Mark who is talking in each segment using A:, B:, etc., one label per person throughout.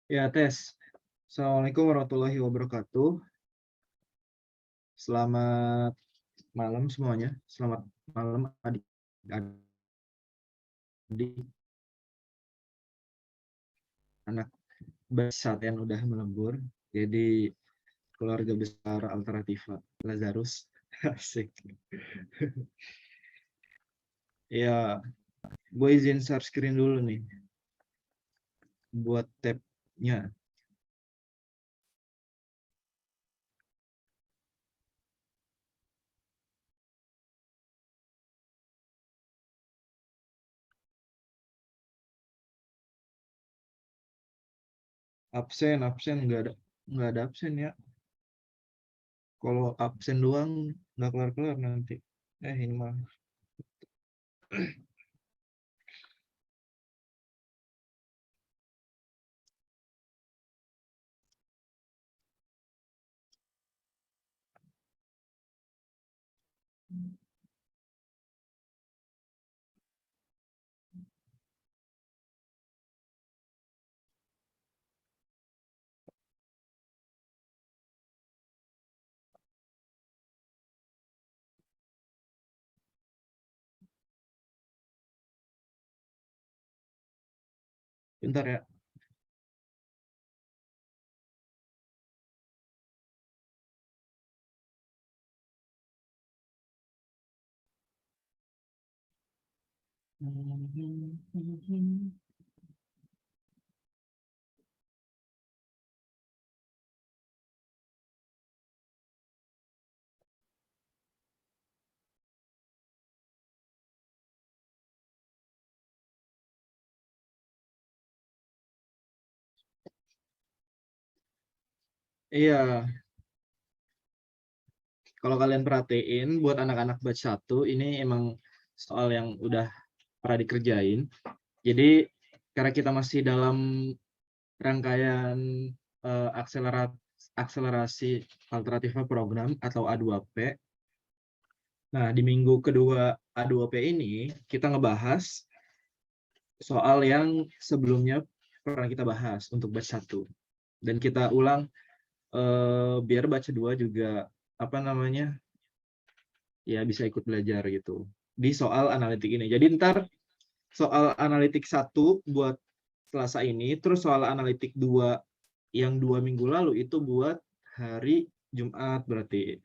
A: Ya, tes. Assalamualaikum warahmatullahi wabarakatuh. Selamat malam semuanya. Selamat malam adik-adik, anak besar yang udah melebur. Jadi keluarga besar Alternativa Lazarus. Asik. Ya, gue izin share screen dulu nih buat tab-nya. Absen nggak ada absen ya. Kalau absen doang nggak kelar-kelar nanti. Ini mah. Bentar ya. Iya, kalau kalian perhatiin buat anak-anak batch 1 ini emang soal yang udah pernah dikerjain. Jadi karena kita masih dalam rangkaian akselerasi alternatif program atau A2P. Nah, di minggu kedua A2P ini kita ngebahas soal yang sebelumnya pernah kita bahas untuk batch 1. Dan kita ulang biar batch 2 juga apa namanya? Ya bisa ikut belajar gitu di soal analitik ini. Jadi ntar soal analitik 1 buat Selasa ini, terus soal analitik 2 yang 2 minggu lalu itu buat hari Jumat berarti.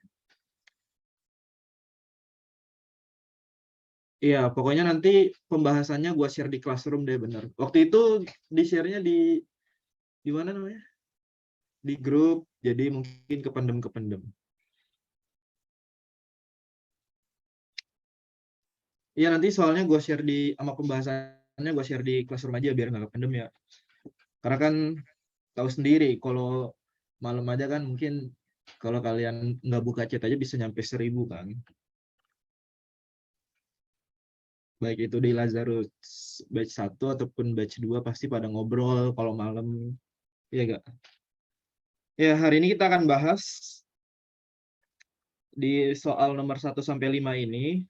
A: Iya, pokoknya nanti pembahasannya gua share di Classroom deh, bener. Waktu itu di share-nya di mana namanya? Di grup, jadi mungkin kependem. Iya, nanti soalnya gua share sama pembahasannya gua share di Classroom aja biar nggak kependem ya. Karena kan tahu sendiri kalau malam aja kan mungkin kalau kalian nggak buka chat aja bisa nyampe 1000 kan. Baik itu di Lazarus batch 1 ataupun batch 2 pasti pada ngobrol kalau malam. Iya gak? Ya, hari ini kita akan bahas di soal nomor 1-5 ini,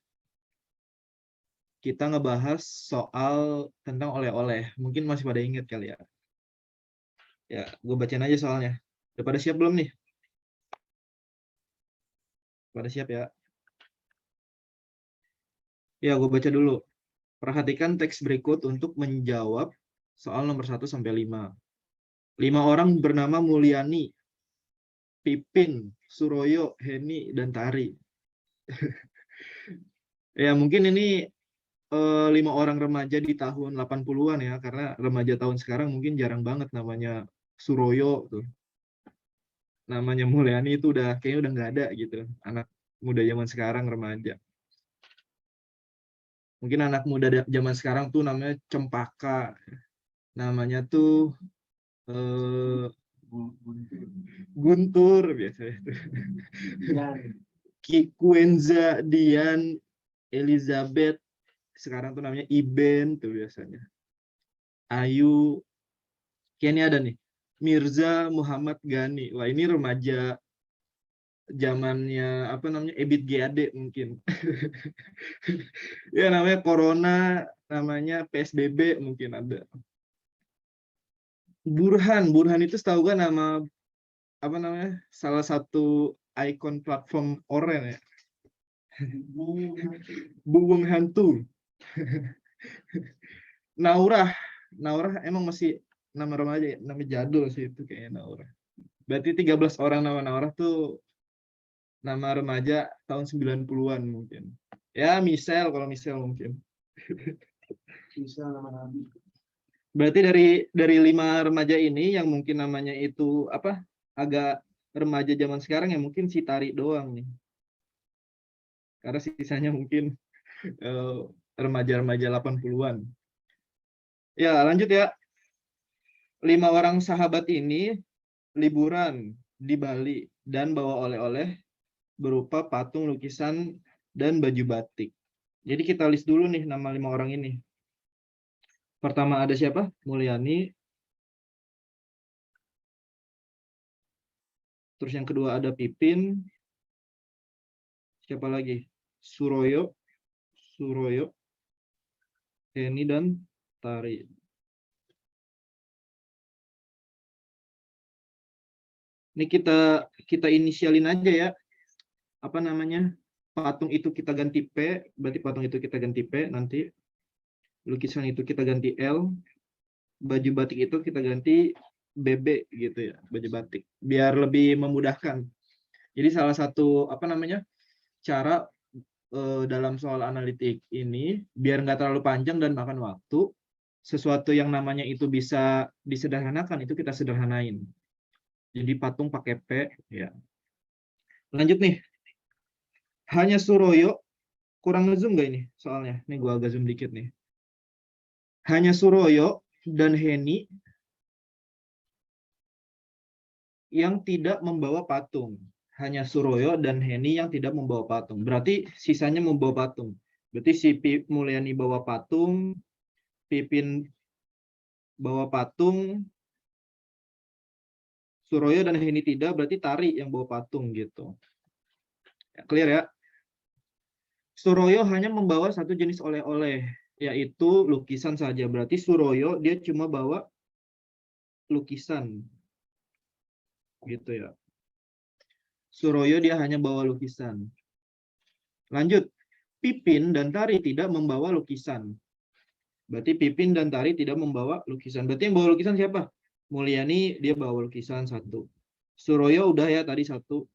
A: kita ngebahas soal tentang oleh-oleh. Mungkin masih pada ingat kali ya. Ya, gue bacain aja soalnya. Udah pada siap belum nih? Pada siap ya? Ya, gue baca dulu. Perhatikan teks berikut untuk menjawab soal nomor 1-5. 5 orang bernama Mulyani, Pipin, Suroyo, Heni, dan Tari. Ya, mungkin ini 5 orang remaja di tahun 80-an ya, karena remaja tahun sekarang mungkin jarang banget namanya Suroyo tuh. Namanya Mulyani itu udah kayaknya udah nggak ada gitu. Anak muda zaman sekarang remaja. Mungkin anak muda zaman sekarang tuh namanya Cempaka. Namanya tuh eh, Guntur biasanya. Kikuenza, Dian, Elizabeth. Sekarang tuh namanya Iben tuh biasanya. Ayu, kayaknya ada nih. Mirza Muhammad Gani. Wah, ini remaja zamannya apa namanya Ebit GAD mungkin. Ya namanya Corona, namanya PSBB mungkin ada. Burhan itu setahu kan nama apa namanya? Salah satu ikon platform oren ya. Bubung hantu. Naurah emang masih nama remaja ya? Nama jadul sih itu kayaknya Naurah. Berarti 13 orang nama Naurah tuh nama remaja tahun 90-an mungkin. Ya, Michelle kalau Michelle mungkin. Michelle nama Nabi. Berarti dari 5 remaja ini yang mungkin namanya itu apa? Agak remaja zaman sekarang ya mungkin si Tari doang nih. Karena sisanya mungkin remaja-remaja 80-an. Ya, lanjut ya. 5 orang sahabat ini liburan di Bali dan bawa oleh-oleh berupa patung lukisan dan baju batik. Jadi kita list dulu nih nama 5 orang ini. Pertama ada siapa? Mulyani. Terus yang kedua ada Pipin. Siapa lagi? Suroyo, Heni dan Tari. Ini kita inisialin aja ya. Apa namanya? Patung itu kita ganti P, berarti patung itu kita ganti P nanti. Lukisan itu kita ganti L, baju batik itu kita ganti BB gitu ya, baju batik. Biar lebih memudahkan. Jadi salah satu apa namanya? Cara dalam soal analitik ini biar nggak terlalu panjang dan makan waktu, sesuatu yang namanya itu bisa disederhanakan itu kita sederhanain. Jadi patung pakai P ya. Lanjut nih. Hanya Suroyo, kurang ngezoom nggak ini soalnya? Nih gua agak zoom dikit nih. Hanya Suroyo dan Heni yang tidak membawa patung. Hanya Suroyo dan Heni yang tidak membawa patung. Berarti sisanya membawa patung. Berarti si Mulyani bawa patung, Pipin bawa patung, Suroyo dan Heni tidak, berarti Tari yang bawa patung gitu. Clear ya? Suroyo hanya membawa satu jenis oleh-oleh, yaitu lukisan saja. Berarti Suroyo dia cuma bawa lukisan. Gitu ya. Suroyo dia hanya bawa lukisan. Lanjut. Pipin dan Tari tidak membawa lukisan. Berarti Pipin dan Tari tidak membawa lukisan. Berarti yang bawa lukisan siapa? Mulyani dia bawa lukisan satu. Suroyo udah ya tadi satu.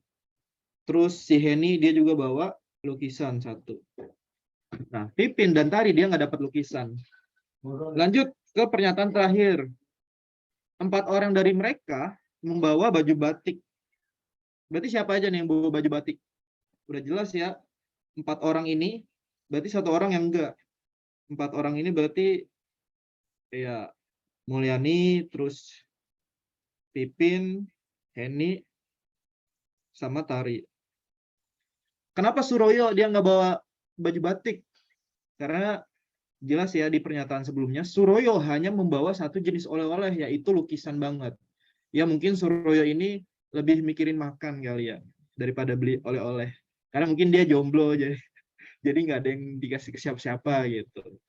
A: Terus si Heni dia juga bawa lukisan satu. Nah, Pipin dan Tari dia nggak dapat lukisan. Lanjut ke pernyataan terakhir. 4 orang dari mereka membawa baju batik. Berarti siapa aja nih yang bawa baju batik? Udah jelas ya. 4 orang ini berarti 1 orang yang enggak. 4 orang ini berarti ya Mulyani, terus Pipin, Heni, sama Tari. Kenapa Suroyo dia nggak bawa baju batik? Karena jelas ya di pernyataan sebelumnya, Suroyo hanya membawa satu jenis oleh-oleh, yaitu lukisan banget. Ya mungkin Suroyo ini lebih mikirin makan kali ya, daripada beli oleh-oleh. Karena mungkin dia jomblo, jadi nggak ada yang dikasih ke siapa-siapa gitu.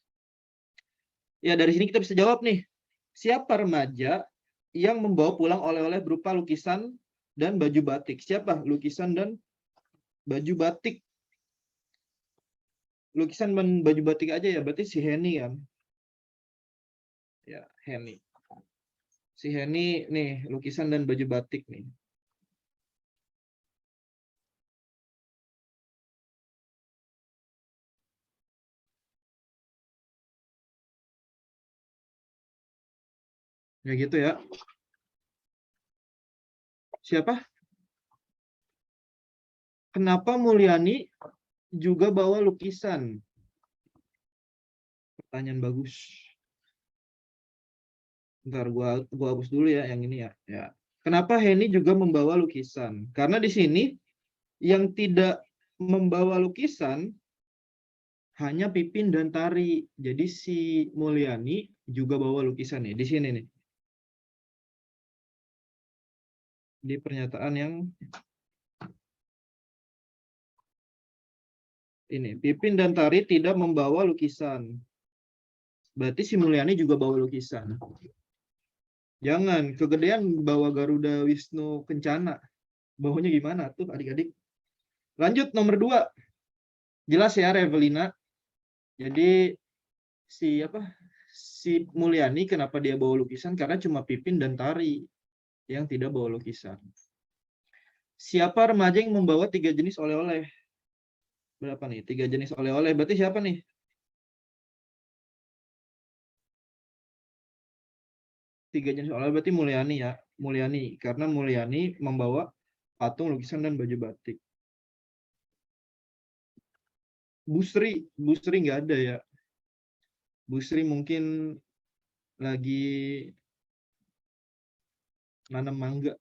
A: Ya dari sini kita bisa jawab nih, siapa remaja yang membawa pulang oleh-oleh berupa lukisan dan baju batik? Siapa? Lukisan dan baju batik. Lukisan dan baju batik aja ya, berarti si Heni kan. Ya, Heni. Si Heni nih, lukisan dan baju batik nih. Ya gitu ya. Siapa? Kenapa Mulyani juga bawa lukisan? Pertanyaan bagus. Bentar, gua hapus dulu ya yang ini ya. Ya. Kenapa Heni juga membawa lukisan? Karena di sini yang tidak membawa lukisan hanya Pipin dan Tari. Jadi si Mulyani juga bawa lukisan nih di sini nih. Di pernyataan yang ini, Pipin dan Tari tidak membawa lukisan. Berarti si Mulyani juga bawa lukisan. Jangan, kegedean bawa Garuda Wisnu Kencana. Bawanya gimana tuh adik-adik? Lanjut nomor 2. Jelas ya Revelina. Jadi si Mulyani kenapa dia bawa lukisan? Karena cuma Pipin dan Tari yang tidak bawa lukisan. Siapa remaja yang membawa 3 jenis oleh-oleh? Berapa nih? 3 jenis oleh-oleh. Berarti siapa nih? Tiga jenis oleh berarti Mulyani ya. Mulyani. Karena Mulyani membawa patung, lukisan, dan baju batik. Busri nggak ada ya. Busri mungkin lagi nanam mangga.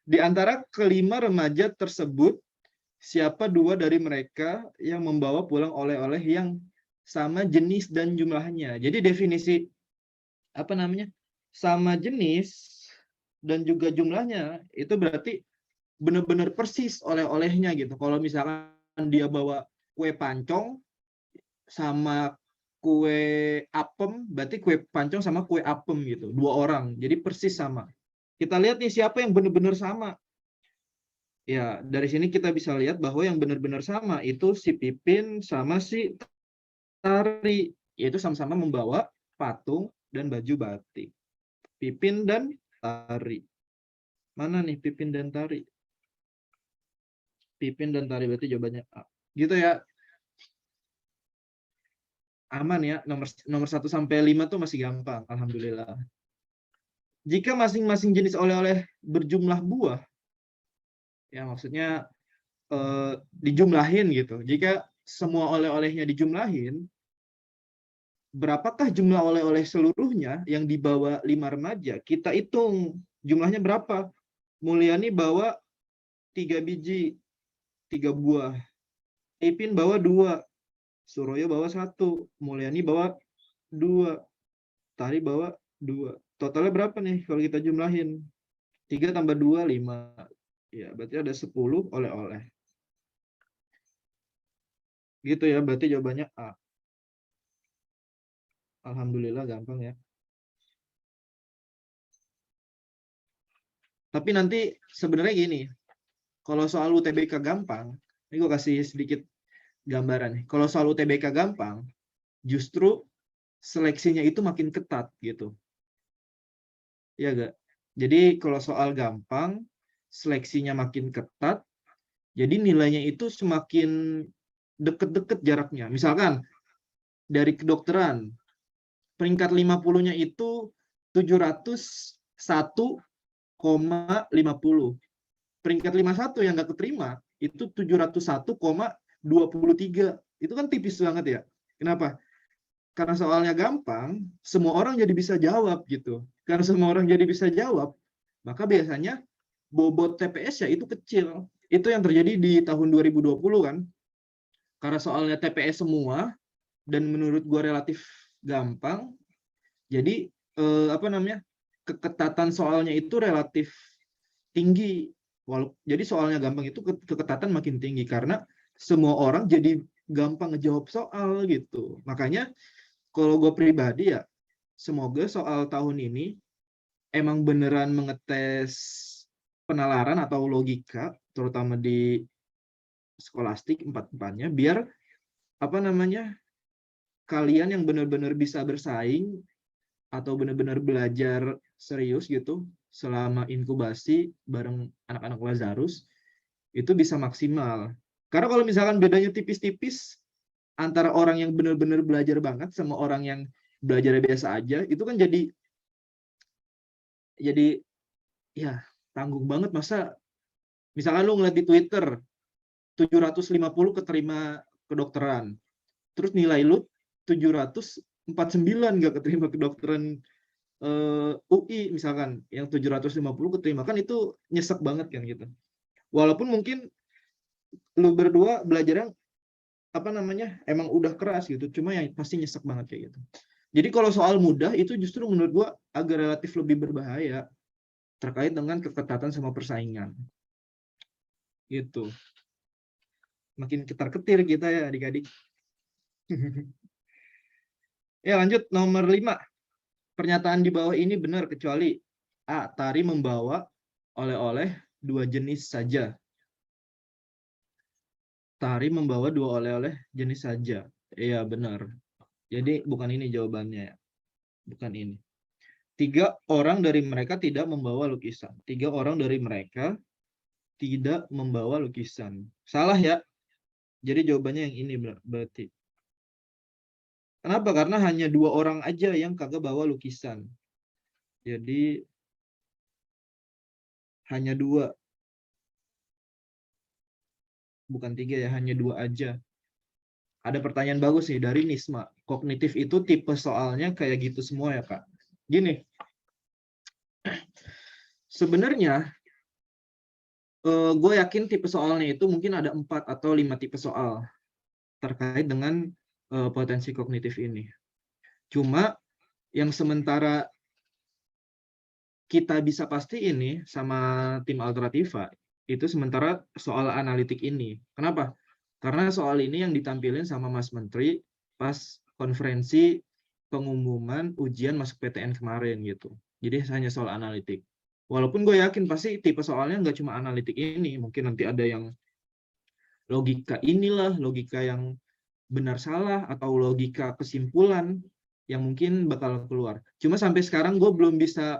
A: Di antara kelima remaja tersebut, siapa 2 dari mereka yang membawa pulang oleh-oleh yang sama jenis dan jumlahnya? Jadi definisi sama jenis dan juga jumlahnya itu berarti benar-benar persis oleh-olehnya gitu. Kalau misalkan dia bawa kue pancong sama kue apem, berarti kue pancong sama kue apem gitu, 2 orang, jadi persis sama. Kita lihat nih siapa yang benar-benar sama. Ya, dari sini kita bisa lihat bahwa yang benar-benar sama itu si Pipin sama si Tari, yaitu sama-sama membawa patung dan baju batik. Pipin dan Tari. Mana nih Pipin dan Tari? Pipin dan Tari berarti jawabannya A. Gitu ya. Aman ya, nomor 1 sampai 5 tuh masih gampang, alhamdulillah. Jika masing-masing jenis oleh-oleh berjumlah buah, ya maksudnya dijumlahin gitu. Jika semua oleh-olehnya dijumlahin, berapakah jumlah oleh-oleh seluruhnya yang dibawa 5 remaja? Kita hitung jumlahnya berapa. Mulyani bawa 3 biji, 3 buah. Ipin bawa 2, Suroyo bawa 1, Mulyani bawa 2, Tari bawa 2. Totalnya berapa nih kalau kita jumlahin? 3 tambah 2, 5. Ya, berarti ada 10 oleh-oleh. Gitu ya, berarti jawabannya A. Alhamdulillah gampang ya. Tapi nanti sebenarnya gini, kalau soal UTBK gampang, ini gue kasih sedikit gambaran nih. Kalau soal UTBK gampang, justru seleksinya itu makin ketat gitu. Ya gak? Jadi kalau soal gampang, seleksinya makin ketat, jadi nilainya itu semakin deket-deket jaraknya. Misalkan dari kedokteran, peringkat 50-nya itu 701,50. Peringkat 51 yang nggak keterima itu 701,23. Itu kan tipis banget ya. Kenapa? Karena soalnya gampang, semua orang jadi bisa jawab gitu. Karena semua orang jadi bisa jawab, maka biasanya bobot TPS-nya itu kecil. Itu yang terjadi di tahun 2020 kan. Karena soalnya TPS semua dan menurut gua relatif gampang, jadi keketatan soalnya itu relatif tinggi. Jadi soalnya gampang itu keketatan makin tinggi karena semua orang jadi gampang ngejawab soal gitu. Makanya kalau gue pribadi ya, semoga soal tahun ini emang beneran mengetes penalaran atau logika, terutama di skolastik 4-4-nya, biar kalian yang benar-benar bisa bersaing atau benar-benar belajar serius gitu selama inkubasi bareng anak-anak Lazarus itu bisa maksimal. Karena kalau misalkan bedanya tipis-tipis antara orang yang benar-benar belajar banget sama orang yang belajar biasa aja, itu kan jadi ya tanggung banget. Masa misalkan lu ngeliat di Twitter 750 keterima kedokteran, terus nilai lu 749 nggak keterima kedokteran UI misalkan, yang 750 keterima, kan itu nyesek banget kan gitu. Walaupun mungkin lu berdua belajarnya emang udah keras gitu, cuma yang pasti nyesek banget kayak gitu. Jadi kalau soal mudah itu justru menurut gua agak relatif lebih berbahaya terkait dengan keketatan sama persaingan gitu. Makin ketar-ketir kita ya adik-adik. Ya lanjut nomor 5. Pernyataan di bawah ini benar kecuali A. Tari membawa oleh-oleh 2 jenis saja. Tari membawa 2 oleh-oleh jenis saja. Iya, benar. Jadi bukan ini jawabannya. Bukan ini. 3 orang dari mereka tidak membawa lukisan. 3 orang dari mereka tidak membawa lukisan. Salah ya. Jadi jawabannya yang ini berarti. Kenapa? Karena hanya 2 orang aja yang kagak bawa lukisan. Jadi hanya 2, bukan 3 ya, hanya 2 aja. Ada pertanyaan bagus nih dari Nisma. Kognitif itu tipe soalnya kayak gitu semua ya, Kak? Gini, sebenarnya gue yakin tipe soalnya itu mungkin ada 4 atau 5 tipe soal terkait dengan potensi kognitif ini. Cuma yang sementara kita bisa pasti ini sama tim Alternativa itu sementara soal analitik ini. Kenapa? Karena soal ini yang ditampilin sama Mas Menteri pas konferensi pengumuman ujian masuk PTN kemarin gitu. Jadi hanya soal analitik. Walaupun gue yakin pasti tipe soalnya nggak cuma analitik ini, mungkin nanti ada yang logika inilah, logika yang benar salah, atau logika kesimpulan yang mungkin bakal keluar. Cuma sampai sekarang gue belum bisa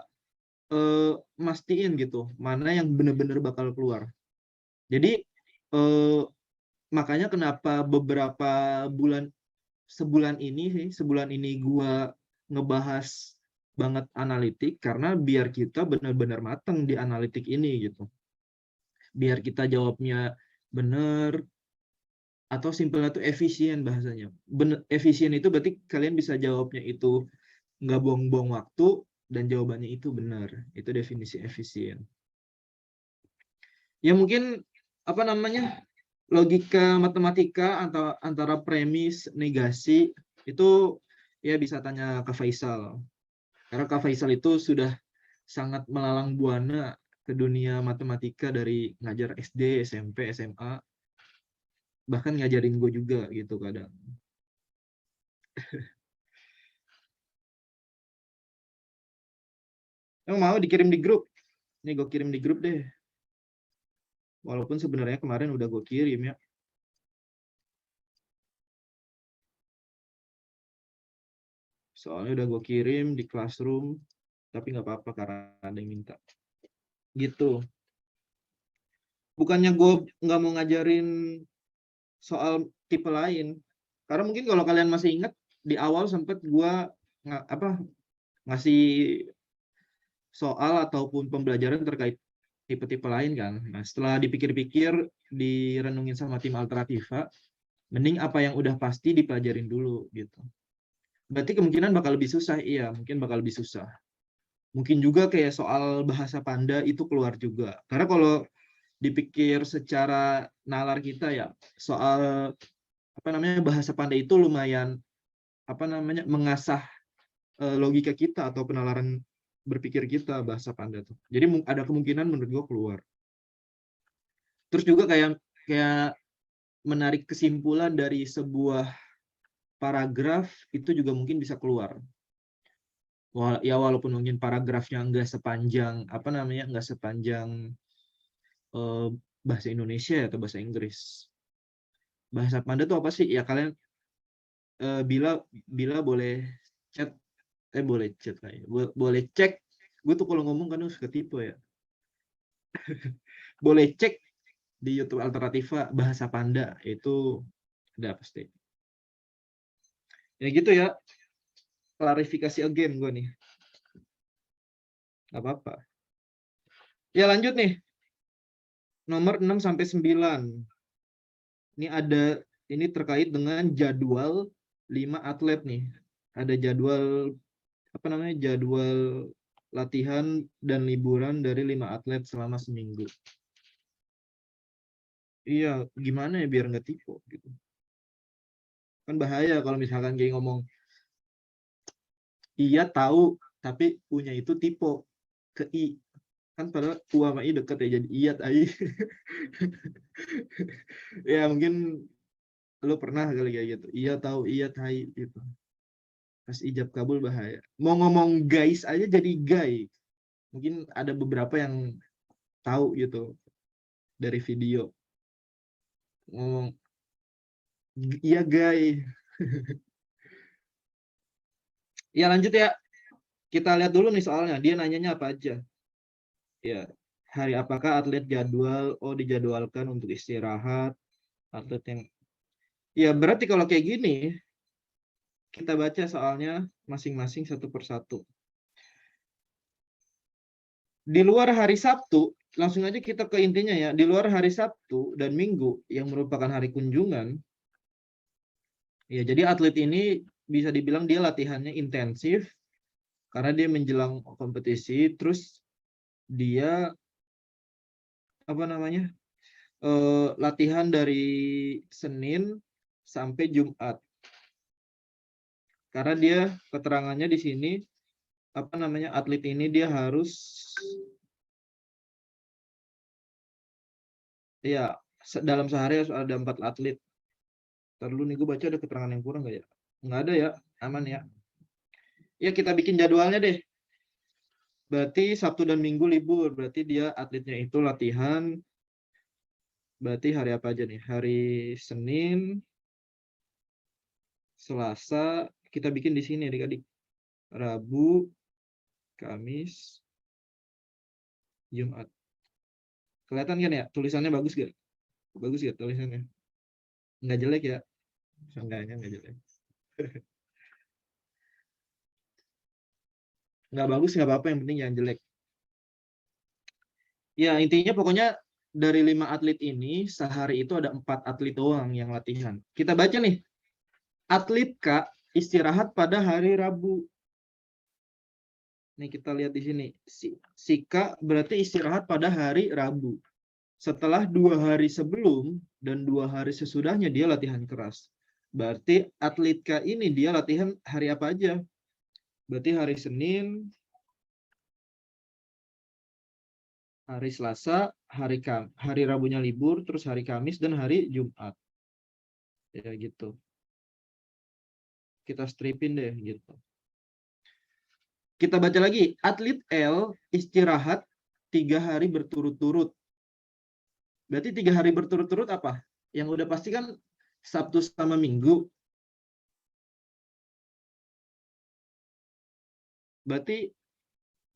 A: mastiin gitu, mana yang benar-benar bakal keluar. Jadi makanya kenapa beberapa sebulan ini gue ngebahas banget analitik, karena biar kita benar-benar matang di analitik ini gitu. Biar kita jawabnya benar, atau simpelnya itu efisien bahasanya. Efisien itu berarti kalian bisa jawabnya itu nggak buang-buang waktu, dan jawabannya itu benar. Itu definisi efisien. Ya mungkin apa namanya, logika matematika antara premis negasi itu ya bisa tanya ke Faisal, karena Kak Faisal itu sudah sangat melalang buana ke dunia matematika dari ngajar SD, SMP, SMA, bahkan ngajarin gue juga gitu kadang. Emang mau dikirim di grup? Nih gue kirim di grup deh. Walaupun sebenarnya kemarin udah gue kirim ya. Soalnya udah gue kirim di Classroom, tapi nggak apa-apa karena ada yang minta. Gitu. Bukannya gue nggak mau ngajarin soal tipe lain. Karena mungkin kalau kalian masih ingat, di awal sempat gue ngasih soal ataupun pembelajaran terkait tipe-tipe lain kan. Nah, setelah dipikir-pikir, direnungin sama tim Alternativa, mending apa yang udah pasti dipelajarin dulu gitu. Berarti kemungkinan bakal lebih susah, iya, mungkin bakal lebih susah. Mungkin juga kayak soal bahasa Panda itu keluar juga. Karena kalau dipikir secara nalar kita ya, soal bahasa Panda itu lumayan mengasah logika kita atau penalaran berpikir kita bahasa Panda tuh. Jadi ada kemungkinan menurut gue keluar. Terus juga kayak menarik kesimpulan dari sebuah paragraf itu juga mungkin bisa keluar. Ya walaupun mungkin paragrafnya nggak sepanjang nggak sepanjang bahasa Indonesia atau bahasa Inggris. Bahasa Panda tuh apa sih? Ya kalian bila boleh chat boleh chat lah ya. Boleh cek. Gue tuh kalau ngomong kan suka tipe ya. Boleh cek di YouTube Alternativa bahasa Panda, itu ada pasti. Ya gitu ya. Klarifikasi again gue nih. Gak apa-apa. Ya lanjut nih. Nomor 6 sampai 9. Ini terkait dengan jadwal 5 atlet nih. Ada jadwal jadwal latihan dan liburan dari 5 atlet selama seminggu. Iya, gimana ya biar nggak tipe gitu. Kan bahaya kalau misalkan kayak ngomong iya tahu tapi punya itu tipe ke i. Kan padahal u sama i deket ya, jadi iya tai. Ya mungkin lo pernah kali kayak gitu. Iya tahu, iya tai gitu. Pas ijab kabul bahaya. Mau ngomong guys aja jadi gay. Mungkin ada beberapa yang tahu gitu dari video. Ngomong, iya gay. Ya lanjut ya. Kita lihat dulu nih soalnya. Dia nanyanya apa aja. Ya, hari apakah atlet jadwal? Oh, dijadwalkan untuk istirahat. Atlet yang... Ya, berarti kalau kayak gini, kita baca soalnya masing-masing satu persatu. Di luar hari Sabtu, langsung aja kita ke intinya ya. Di luar hari Sabtu dan Minggu yang merupakan hari kunjungan, ya jadi atlet ini bisa dibilang dia latihannya intensif karena dia menjelang kompetisi, terus dia apa namanya latihan dari Senin sampai Jumat. Karena dia keterangannya di sini apa namanya atlet ini dia harus ya dalam sehari harus ada 4 atlet. Terlalu nih gue baca ada keterangan yang kurang nggak ya? Nggak ada ya, aman ya. Ya kita bikin jadwalnya deh. Berarti Sabtu dan Minggu libur. Berarti dia atletnya itu latihan. Berarti hari apa aja nih? Hari Senin, Selasa. Kita bikin di sini adik-adik. Rabu, Kamis, Jumat. Kelihatan kan ya? Tulisannya bagus gak? Bagus gak tulisannya? Nggak jelek ya? Seenggaknya nggak jelek. Nggak bagus nggak apa-apa, yang penting jangan jelek. Ya intinya pokoknya dari 5 atlet ini sehari itu ada 4 atlet doang yang latihan. Kita baca nih. Atlet K istirahat pada hari Rabu. Nih kita lihat di sini. Si K berarti istirahat pada hari Rabu. Setelah 2 hari sebelum dan 2 hari sesudahnya dia latihan keras. Berarti atlet K ini dia latihan hari apa aja? Berarti hari Senin, hari Selasa, hari Rabunya libur, terus hari Kamis dan hari Jumat. Ya gitu. Kita stripin deh gitu. Kita baca lagi. Atlet L istirahat 3 hari berturut-turut. Berarti 3 hari berturut-turut apa? Yang udah pasti kan Sabtu sama Minggu. Berarti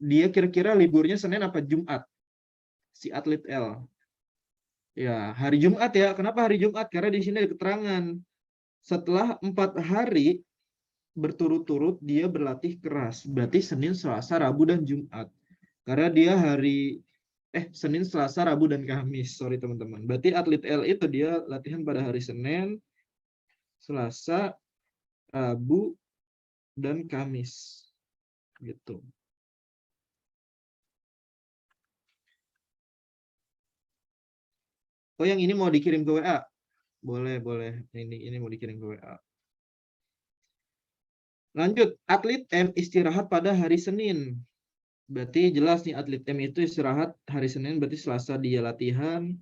A: dia kira-kira liburnya Senin apa Jumat? Si atlet L. Ya, hari Jumat ya. Kenapa hari Jumat? Karena di sini ada keterangan. Setelah 4 hari berturut-turut dia berlatih keras. Berarti Senin, Selasa, Rabu, dan Jumat. Karena dia Senin, Selasa, Rabu, dan Kamis. Sorry teman-teman. Berarti atlet L itu dia latihan pada hari Senin, Selasa, Rabu, dan Kamis. Gitu. Oh, yang ini mau dikirim ke WA? Boleh, boleh. Ini mau dikirim ke WA. Lanjut, atlet M istirahat pada hari Senin. Berarti jelas nih atlet M itu istirahat hari Senin, berarti Selasa dia latihan,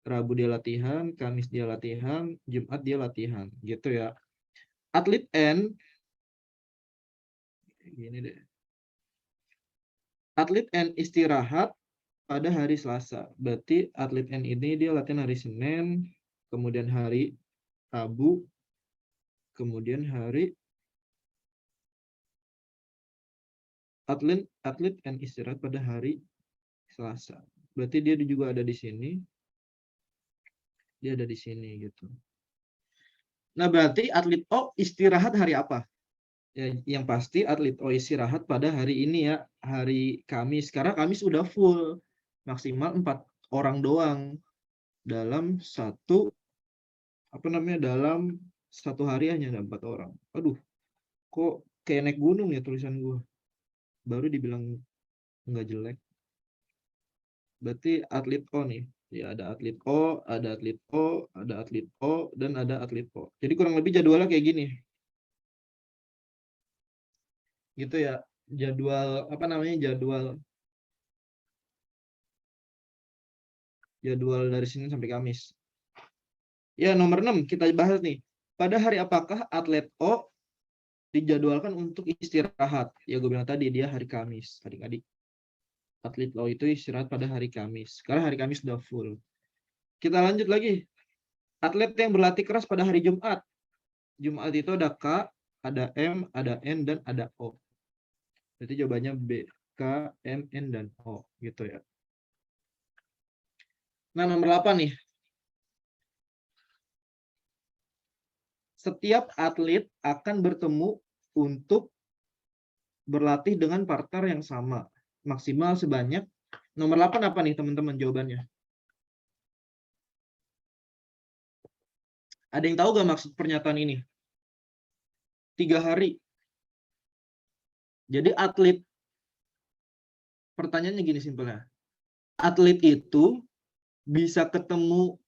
A: Rabu dia latihan, Kamis dia latihan, Jumat dia latihan, gitu ya. Atlet N, gini deh. Atlet N istirahat pada hari Selasa. Berarti atlet N ini dia latihan hari Senin, kemudian hari Rabu, kemudian hari atlet N istirahat pada hari Selasa. Berarti dia juga ada di sini. Dia ada di sini gitu. Nah, berarti atlet O istirahat hari apa? Ya, yang pasti atlet O istirahat pada hari ini ya, hari Kamis. Karena Kamis udah full, maksimal 4 orang doang dalam dalam satu hari hanya ada 4 orang. Aduh, kok kayak naik gunung ya tulisan gue. Baru dibilang nggak jelek. Berarti atlet O nih. Ya ada atlet O, ada atlet O, ada atlet O, dan ada atlet O. Jadi kurang lebih jadwalnya kayak gini. Gitu ya. Jadwal jadwal dari Senin sampai Kamis. Ya, nomor 6 kita bahas nih. Pada hari apakah atlet O dijadwalkan untuk istirahat. Ya gue bilang tadi dia hari Kamis, adik-adik. Atlet lo itu istirahat pada hari Kamis. Karena hari Kamis udah full. Kita lanjut lagi. Atlet yang berlatih keras pada hari Jumat. Jumat itu ada K, ada M, ada N, dan ada O. Jadi jawabannya B, K, M, N, dan O. Gitu ya. Nah, nomor 8 nih. Setiap atlet akan bertemu untuk berlatih dengan partner yang sama. Maksimal sebanyak. Nomor 8 apa nih teman-teman jawabannya? Ada yang tahu gak maksud pernyataan ini? 3 hari. Jadi atlet, pertanyaannya gini simpelnya. Atlet itu bisa ketemu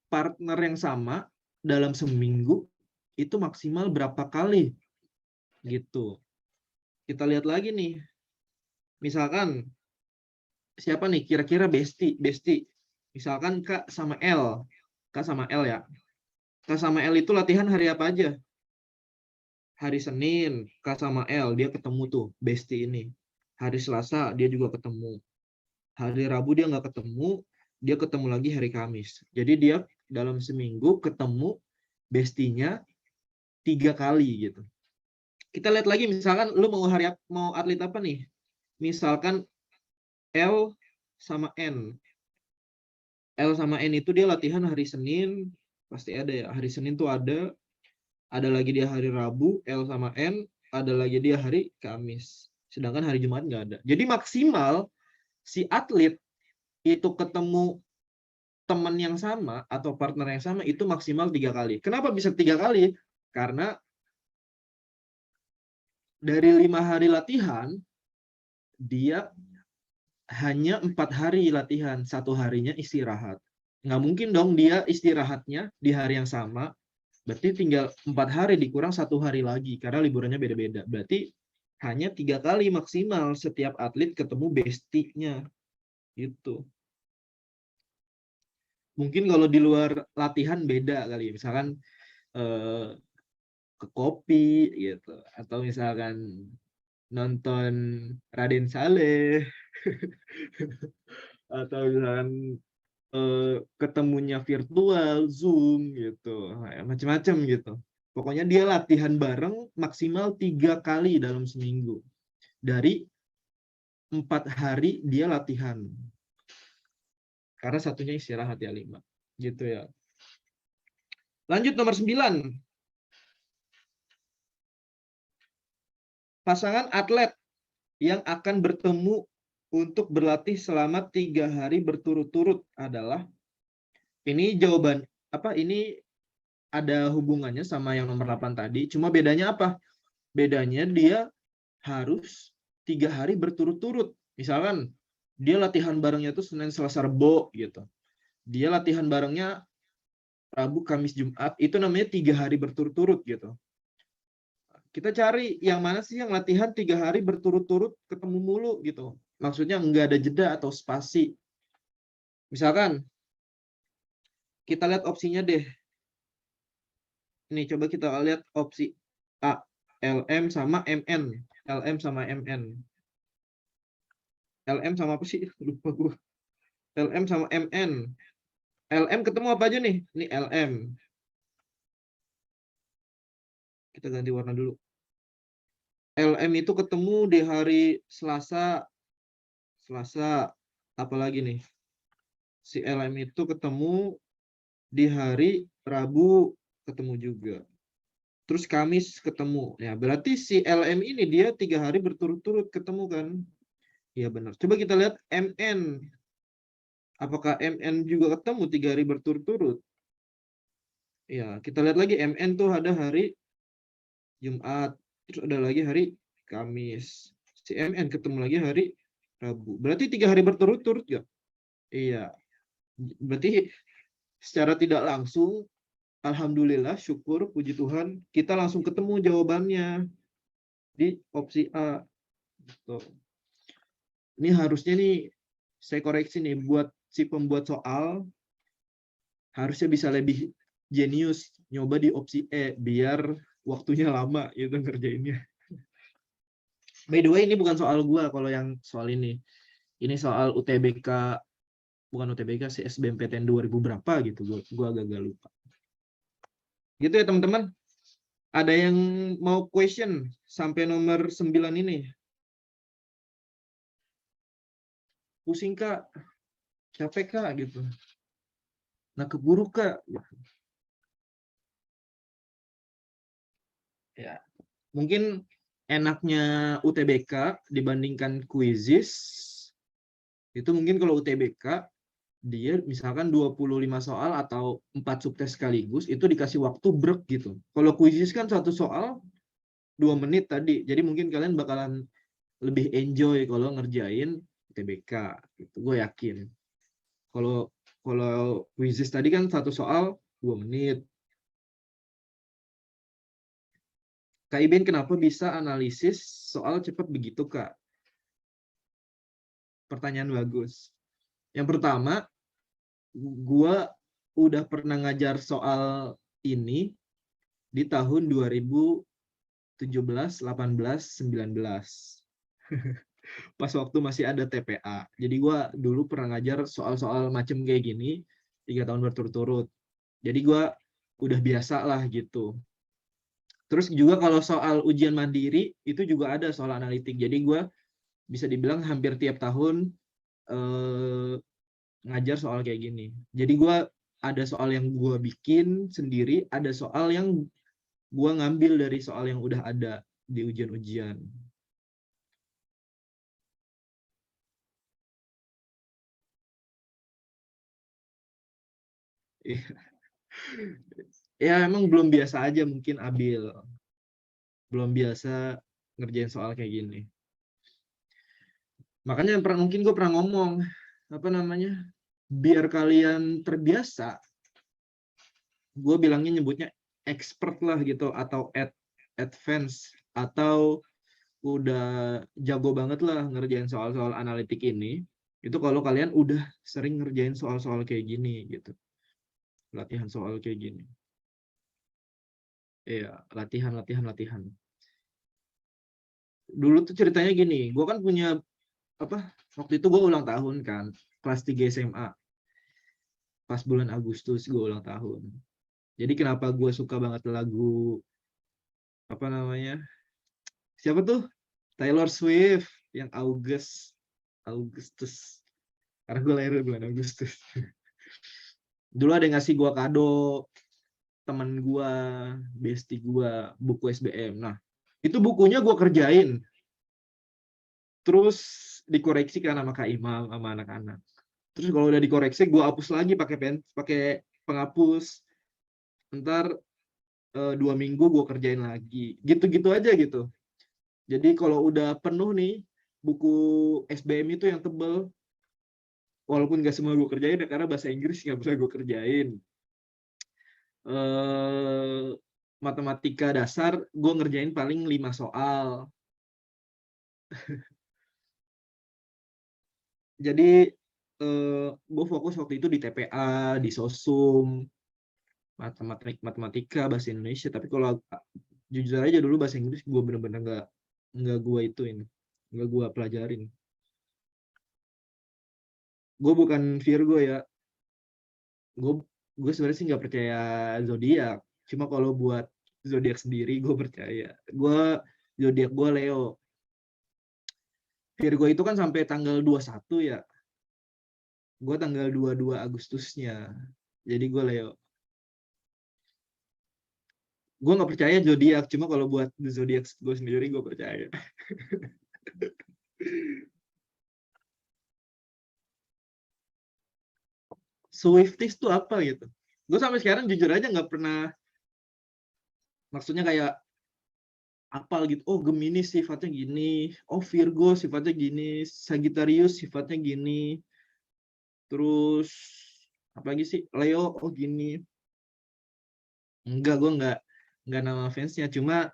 A: partner yang sama dalam seminggu itu maksimal berapa kali? Gitu. Kita lihat lagi nih. Misalkan siapa nih kira-kira Besti? Misalkan Kak sama L. Kak sama L ya. Kak sama L itu latihan hari apa aja? Hari Senin, Kak sama L dia ketemu tuh Besti ini. Hari Selasa dia juga ketemu. Hari Rabu dia nggak ketemu, dia ketemu lagi hari Kamis. Jadi dia dalam seminggu ketemu bestinya 3 kali gitu. Kita lihat lagi misalkan lu mau atlet apa nih? Misalkan L sama N. L sama N itu dia latihan hari Senin, pasti ada ya. Hari Senin tuh ada lagi dia hari Rabu, L sama N, ada lagi dia hari Kamis. Sedangkan hari Jumat nggak ada. Jadi maksimal si atlet itu ketemu teman yang sama atau partner yang sama itu maksimal 3 kali. Kenapa bisa 3 kali? Karena dari 5 hari latihan, dia hanya 4 hari latihan, 1 harinya istirahat. Nggak mungkin dong dia istirahatnya di hari yang sama, berarti tinggal 4 hari dikurang 1 hari lagi, karena liburannya beda-beda. Berarti hanya 3 kali maksimal setiap atlet ketemu bestinya. Gitu. Mungkin kalau di luar latihan beda kali, misalkan ke kopi gitu, atau misalkan nonton Raden Saleh, atau misalkan ketemunya virtual, Zoom gitu, macam-macam gitu. Pokoknya dia latihan bareng maksimal 3 kali dalam seminggu. Dari 4 hari dia latihan. Karena satunya istirahat ya 5. Gitu ya. Lanjut nomor 9. Pasangan atlet yang akan bertemu untuk berlatih selama 3 hari berturut-turut adalah, ini jawaban apa, ini ada hubungannya sama yang nomor 8 tadi, cuma bedanya apa? Bedanya dia harus 3 hari berturut-turut. Misalkan dia latihan barengnya tuh Senin, Selasa, Rebo gitu. Dia latihan barengnya Rabu, Kamis, Jumat, itu namanya 3 hari berturut-turut gitu. Kita cari yang mana sih yang latihan 3 hari berturut-turut ketemu mulu gitu. Maksudnya nggak ada jeda atau spasi. Misalkan kita lihat opsinya deh. Ini coba kita lihat opsi A, LM sama MN. LM sama MN. LM sama apa sih? Lupa gue. LM sama MN. LM ketemu apa aja nih? Ini LM. Kita ganti warna dulu. LM itu ketemu di hari Selasa. Selasa. Apalagi nih? Si LM itu ketemu di hari Rabu, ketemu juga. Terus Kamis ketemu. Ya, berarti si LM ini dia 3 hari berturut-turut ketemu kan? Iya benar. Coba kita lihat MN. Apakah MN juga ketemu 3 hari berturut-turut? Ya, kita lihat lagi MN tuh ada hari Jumat, terus ada lagi hari Kamis. Si MN ketemu lagi hari Rabu. Berarti 3 hari berturut-turut ya? Iya. Berarti secara tidak langsung, alhamdulillah, syukur, puji Tuhan, kita langsung ketemu jawabannya di opsi A. Gitu. Ini harusnya nih, saya koreksi nih, buat si pembuat soal, harusnya bisa lebih jenius, nyoba di opsi E, biar waktunya lama gitu ngerjainnya. By the way, ini bukan soal gua kalau yang soal ini. Ini soal UTBK, bukan UTBK sih, SBMPTN 2000 berapa gitu. Gua agak lupa. Gitu ya teman-teman. Ada yang mau question sampai nomor 9 ini? Pusing Kak, capek Kak gitu. Nah, keburu Kak. Ya, mungkin enaknya UTBK dibandingkan kuisis itu mungkin kalau UTBK dia misalkan 25 soal atau 4 subtes sekaligus itu dikasih waktu break gitu. Kalau kuisis kan satu soal 2 menit tadi. Jadi mungkin kalian bakalan lebih enjoy kalau ngerjain UTBK gitu. Gue yakin. Kalau kuisis tadi kan satu soal 2 menit. Kak Iben kenapa bisa analisis soal cepat begitu, Kak? Pertanyaan bagus. Yang pertama, gua udah pernah ngajar soal ini di tahun 2017, 18, 19. Pas waktu masih ada TPA. Jadi gua dulu pernah ngajar soal-soal macem kayak gini 3 tahun berturut-turut. Jadi gua udah biasa lah gitu. Terus juga kalau soal ujian mandiri itu juga ada soal analitik. Jadi gue bisa dibilang hampir tiap tahun ngajar soal kayak gini. Jadi gue ada soal yang gue bikin sendiri, ada soal yang gue ngambil dari soal yang udah ada di ujian-ujian. Ya emang belum biasa aja mungkin Abil. Belum biasa ngerjain soal kayak gini. Makanya mungkin gue pernah ngomong, apa namanya, biar kalian terbiasa, gue bilangnya nyebutnya expert lah gitu, atau advance, atau udah jago banget lah ngerjain soal-soal analitik ini, itu kalau kalian udah sering ngerjain soal-soal kayak gini gitu. Latihan soal kayak gini. Iya, latihan. Dulu tuh ceritanya gini, gue kan punya, apa, waktu itu gue ulang tahun kan, kelas 3 SMA. Pas bulan Agustus gue ulang tahun. Jadi kenapa gue suka banget lagu, apa namanya, siapa tuh? Taylor Swift yang Agustus. Karena gue lahir bulan Agustus. Dulu ada yang ngasih gue kado, teman gue, bestie gue, buku SBM. Nah, itu bukunya gue kerjain. Terus dikoreksi kan sama Kak Imam, sama anak-anak. Terus kalau udah dikoreksi, gue hapus lagi pakai penghapus. Ntar 2 minggu gue kerjain lagi. Gitu-gitu aja gitu. Jadi kalau udah penuh nih, buku SBM itu yang tebel, walaupun gak semua gue kerjain ya, karena bahasa Inggris gak bisa gue kerjain. Matematika dasar gue ngerjain paling 5 soal. Jadi gue fokus waktu itu di TPA, di sosum, matematika, bahasa Indonesia. Tapi kalau jujur aja dulu bahasa Inggris gue bener-bener nggak gue ituin, nggak gue pelajarin. Gue bukan Virgo ya, gue sebenarnya sih nggak percaya zodiak. Cuma kalau buat zodiak sendiri gue percaya. Zodiak gue Leo. Virgo itu kan sampai tanggal 21 ya. Gue tanggal 22 Agustusnya. Jadi gue Leo. Gue nggak percaya zodiak, cuma kalau buat zodiak gue sendiri gue percaya. Swifties tuh apa gitu? Gue sampai sekarang jujur aja nggak pernah, maksudnya kayak apal gitu. Oh, Gemini sifatnya gini, oh Virgo sifatnya gini, Sagittarius sifatnya gini, terus apa lagi sih, Leo oh gini. Enggak, gue nggak nama fansnya, cuma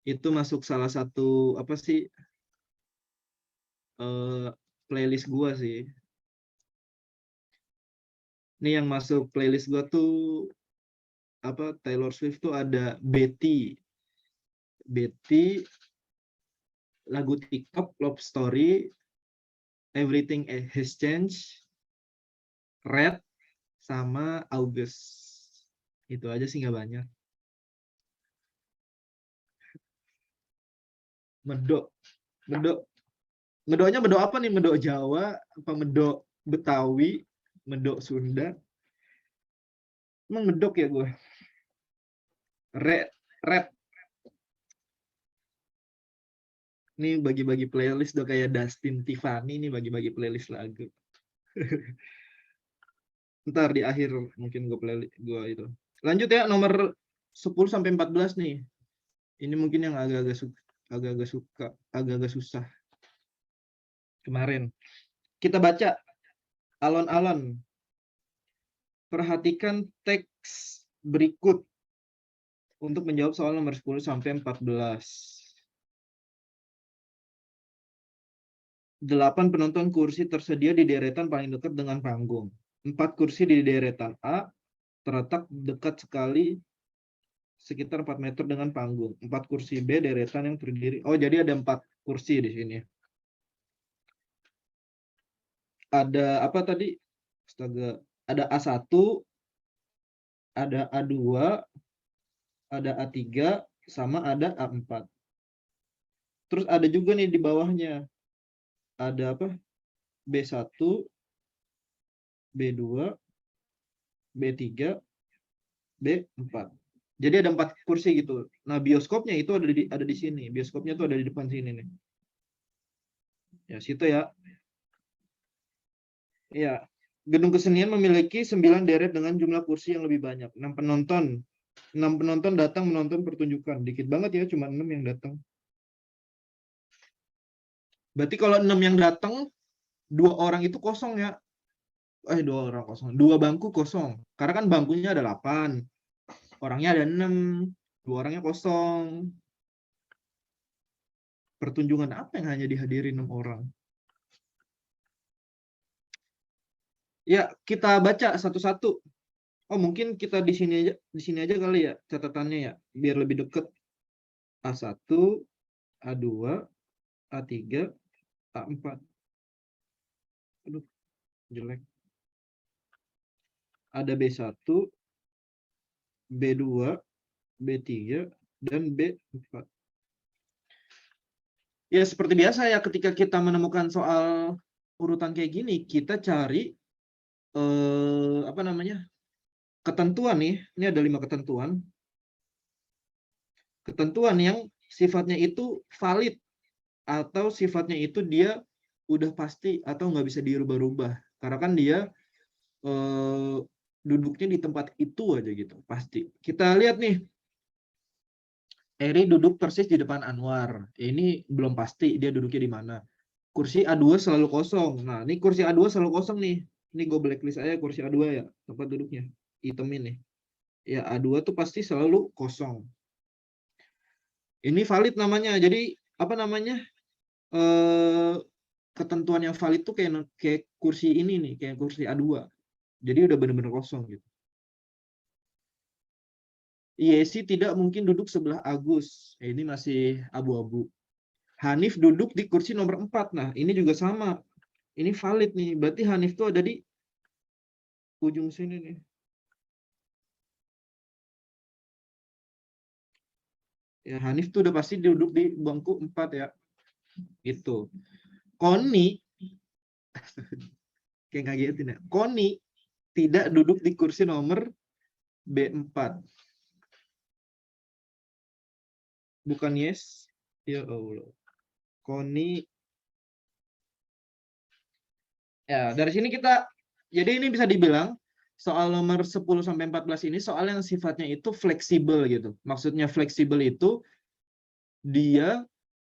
A: itu masuk salah satu apa sih, playlist gue sih. Ini yang masuk playlist gue tuh apa, Taylor Swift tuh ada Betty. Betty, lagu TikTok, Love Story, Everything Has Changed, Red, sama August. Itu aja sih, nggak banyak. Medok. Medoknya medok apa nih? Medok Jawa, apa medok Betawi, medok Sunda? Emang medok ya gue? Red. Ini bagi-bagi playlist udah kayak Dustin Tiffany nih, bagi-bagi playlist lagu. Ntar di akhir mungkin gue itu. Lanjut ya, nomor 10 sampai 14 nih. Ini mungkin yang agak-agak susah. Kemarin kita baca alon-alon. Perhatikan teks berikut untuk menjawab soal nomor 10 sampai 14. 8 penonton kursi tersedia di deretan paling dekat dengan panggung. 4 kursi di deretan A terletak dekat sekali sekitar 4 meter dengan panggung. 4 kursi B deretan yang terdiri. Oh, jadi ada 4 kursi di sini. Ada apa tadi? Astaga, ada A1, ada A2, ada A3, sama ada A4. Terus ada juga nih di bawahnya. Ada apa? B1, B2, B3, B4. Jadi ada 4 kursi gitu. Nah, bioskopnya itu ada di sini. Bioskopnya tuh ada di depan sini nih. Ya, situ ya. Ya, gedung kesenian memiliki 9 deret dengan jumlah kursi yang lebih banyak. 6 penonton datang menonton pertunjukan. Dikit banget ya, cuma 6 yang datang. Berarti kalau 6 yang datang, 2 orang itu kosong ya. 2 orang kosong. 2 bangku kosong. Karena kan bangkunya ada 8. Orangnya ada 6. 2 orangnya kosong. Pertunjukan apa yang hanya dihadiri 6 orang? Ya, kita baca satu-satu. Oh, mungkin kita di sini aja kali ya catatannya ya, biar lebih deket. A1, A2, A3, A4. Aduh, jelek. Ada B1, B2, B3, dan B4. Ya, seperti biasa ya, ketika kita menemukan soal urutan kayak gini, kita cari apa namanya? Ketentuan nih. Ini ada 5 ketentuan. Ketentuan yang sifatnya itu valid atau sifatnya itu dia udah pasti atau nggak bisa dirubah-rubah. Karena kan dia duduknya di tempat itu aja gitu, pasti. Kita lihat nih, Eri duduk persis di depan Anwar. Ini belum pasti dia duduknya di mana. Kursi A2 selalu kosong. Nah, ini kursi A2 selalu kosong nih. Ini gue blacklist aja kursi A2 ya, tempat duduknya. Hitamin nih. Ya, A2 tuh pasti selalu kosong. Ini valid namanya. Jadi, apa namanya? Ketentuan yang valid tuh kayak kursi ini nih, kayak kursi A2. Jadi udah benar-benar kosong gitu. Yesi tidak mungkin duduk sebelah Agus. Ini masih abu-abu. Hanif duduk di kursi nomor 4. Nah, ini juga sama. Ini valid nih. Berarti Hanif tuh ada di ujung sini nih. Ya, Hanif tuh udah pasti duduk di bangku 4 ya. Gitu. Koni kayak ngagetin ya. Koni tidak duduk di kursi nomor B4. Bukan yes. Ya Allah. Koni. Ya, dari sini kita, jadi ini bisa dibilang soal nomor 10 sampai 14 ini soal yang sifatnya itu fleksibel gitu. Maksudnya fleksibel itu dia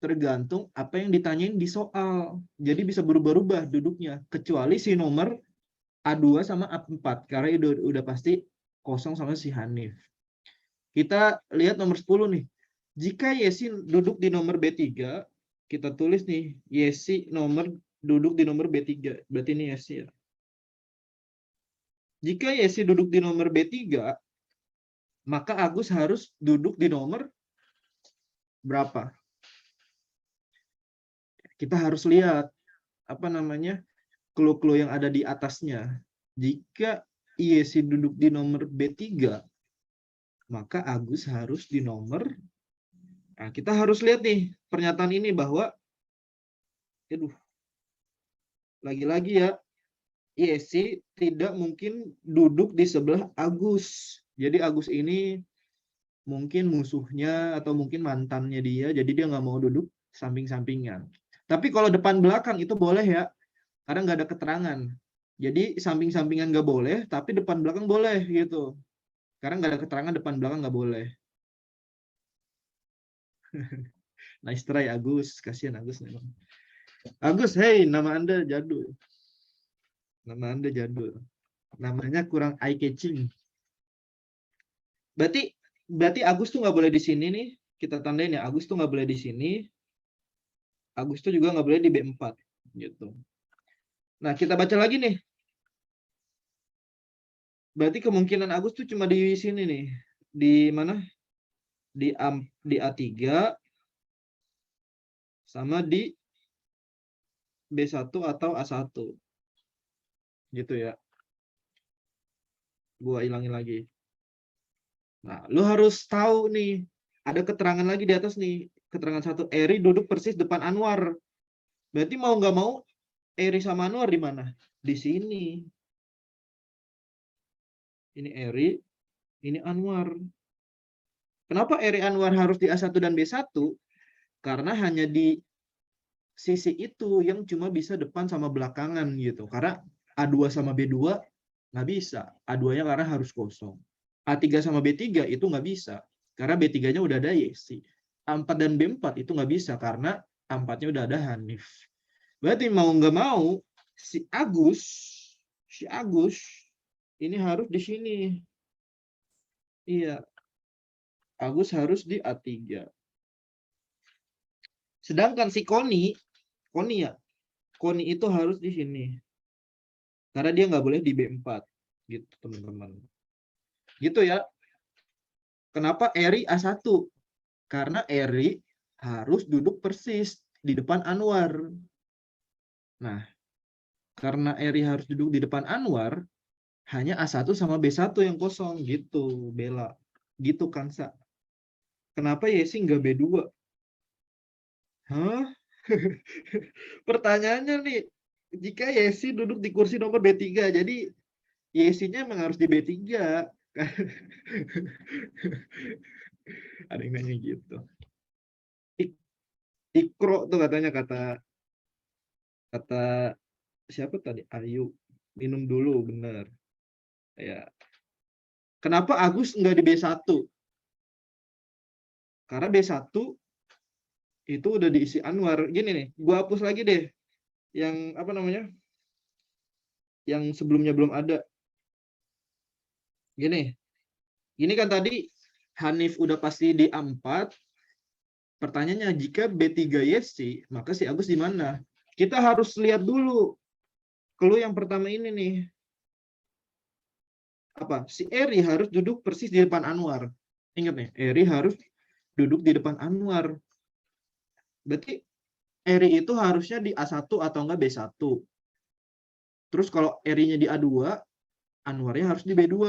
A: tergantung apa yang ditanyain di soal. Jadi bisa berubah-ubah duduknya, kecuali si nomor A2 sama A4 karena udah pasti kosong sama si Hanif. Kita lihat nomor 10 nih. Jika Yesi duduk di nomor B3, kita tulis nih, Yesi duduk di nomor B3. Berarti ini Yesi ya. Jika Yesi duduk di nomor B3, maka Agus harus duduk di nomor berapa? Kita harus lihat apa namanya clue-clue yang ada di atasnya. Jika IEC duduk di nomor B3, maka Agus harus di nomor. Nah, kita harus lihat nih pernyataan ini bahwa, lagi-lagi ya, IEC tidak mungkin duduk di sebelah Agus. Jadi Agus ini mungkin musuhnya atau mungkin mantannya dia, jadi dia nggak mau duduk samping-sampingan. Tapi kalau depan belakang itu boleh ya, karena nggak ada keterangan. Jadi samping-sampingan nggak boleh, tapi depan belakang boleh gitu. Karena nggak ada keterangan depan belakang nggak boleh. Nice try Agus, kasihan Agus memang. Agus, hey, nama Anda jadul. Nama Anda jadul. Namanya kurang eye catching. Berarti Agus tuh nggak boleh di sini nih. Kita tandain ya, Agus tuh nggak boleh di sini. Agus tuh juga nggak boleh di B4 gitu. Nah, kita baca lagi nih. Berarti kemungkinan Agus tuh cuma di sini nih. Di mana? Di A3 sama di B1 atau A1. Gitu ya. Gua ilangin lagi. Nah, lu harus tahu nih. Ada keterangan lagi di atas nih. Keterangan satu, Eri duduk persis depan Anwar. Berarti mau nggak mau, Eri sama Anwar di mana? Di sini. Ini Eri, ini Anwar. Kenapa Eri Anwar harus di A1 dan B1? Karena hanya di sisi itu yang cuma bisa depan sama belakangan gitu. Karena A2 sama B2 nggak bisa. A2-nya karena harus kosong. A3 sama B3 itu nggak bisa. Karena B3-nya udah ada Yesi. A4 dan B4 itu nggak bisa karena A4-nya udah ada Hanif. Berarti mau nggak mau, si Agus ini harus di sini. Iya. Agus harus di A3. Sedangkan si Koni itu harus di sini. Karena dia nggak boleh di B4. Gitu, teman-teman. Gitu ya. Kenapa Eri A1? Karena Eri harus duduk persis di depan Anwar. Nah, karena Eri harus duduk di depan Anwar, hanya A1 sama B1 yang kosong. Gitu, Bella. Gitu, Kansa. Kenapa Yesi nggak B2? Hah? Pertanyaannya nih, jika Yesi duduk di kursi nomor B3, jadi Yesi-nya memang harus di B3. Ada yang nanya gitu. Ikro tuh katanya kata siapa tadi? Ayu. Minum dulu, bener. Ya. Kenapa Agus nggak di B1? Karena B1 itu udah diisi Anwar. Gini nih, gua hapus lagi deh. Yang apa namanya? Yang sebelumnya belum ada. Gini kan tadi Hanif udah pasti di A4. Pertanyaannya, jika B3 Yesi, maka si Agus di mana? Kita harus lihat dulu. Clue yang pertama ini nih. Apa? Si Eri harus duduk persis di depan Anwar. Ingat nih, Eri harus duduk di depan Anwar. Berarti Eri itu harusnya di A1 atau enggak B1. Terus kalau Eri-nya di A2, Anwarnya harus di B2.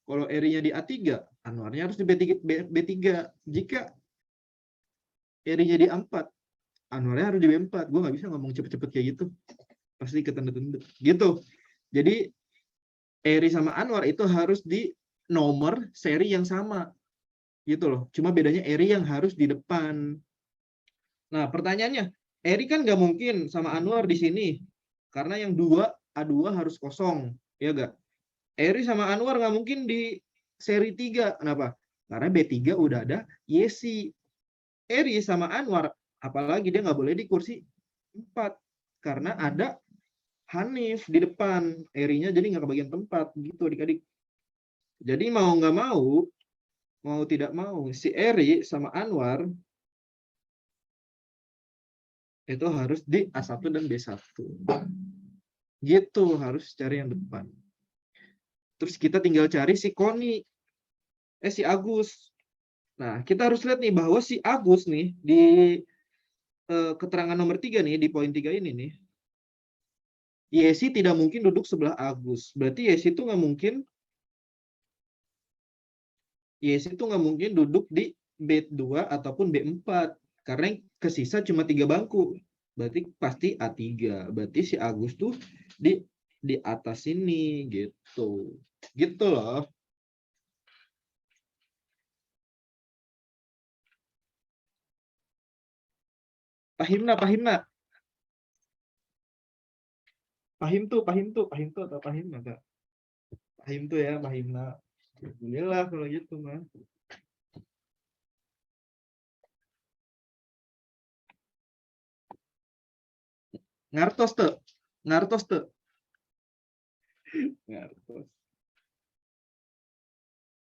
A: Kalau Eri-nya di A3, Anwarnya harus di B3. Jika Eri-nya di A4, Anwarnya harus di B4. Gue nggak bisa ngomong cepet-cepet kayak gitu. Pasti ketenda-tenda. Gitu. Jadi, Eri sama Anwar itu harus di nomor seri yang sama. Gitu loh. Cuma bedanya Eri yang harus di depan. Nah, pertanyaannya, Eri kan nggak mungkin sama Anwar di sini. Karena yang A2 harus kosong. Ya nggak? Eri sama Anwar nggak mungkin di seri 3. Kenapa? Karena B3 udah ada Yesi. Eri sama Anwar, apalagi dia nggak boleh di kursi 4. Karena ada Hanif di depan. Eri-nya jadi nggak kebagian tempat. Gitu adik-adik. Jadi mau nggak mau tidak mau, si Eri sama Anwar itu harus di A1 dan B1. Gitu, harus cari yang depan. Terus kita tinggal cari si Koni. Si Agus. Nah, kita harus lihat nih bahwa si Agus nih di keterangan nomor 3 nih, di poin 3 ini nih, Yesi tidak mungkin duduk sebelah Agus. Berarti Yesi itu nggak mungkin duduk di B2 ataupun B4. Karena yang kesisa cuma 3 bangku. Berarti pasti A3. Berarti si Agus tuh di atas sini gitu. Gitu loh. Pahimna. Pahim tuh atau pahimna enggak? Pahim tuh ya, pahimna. Alhamdulillah kalau gitu mah. Ngartos tuh. Ngartos tuh. Ngartos.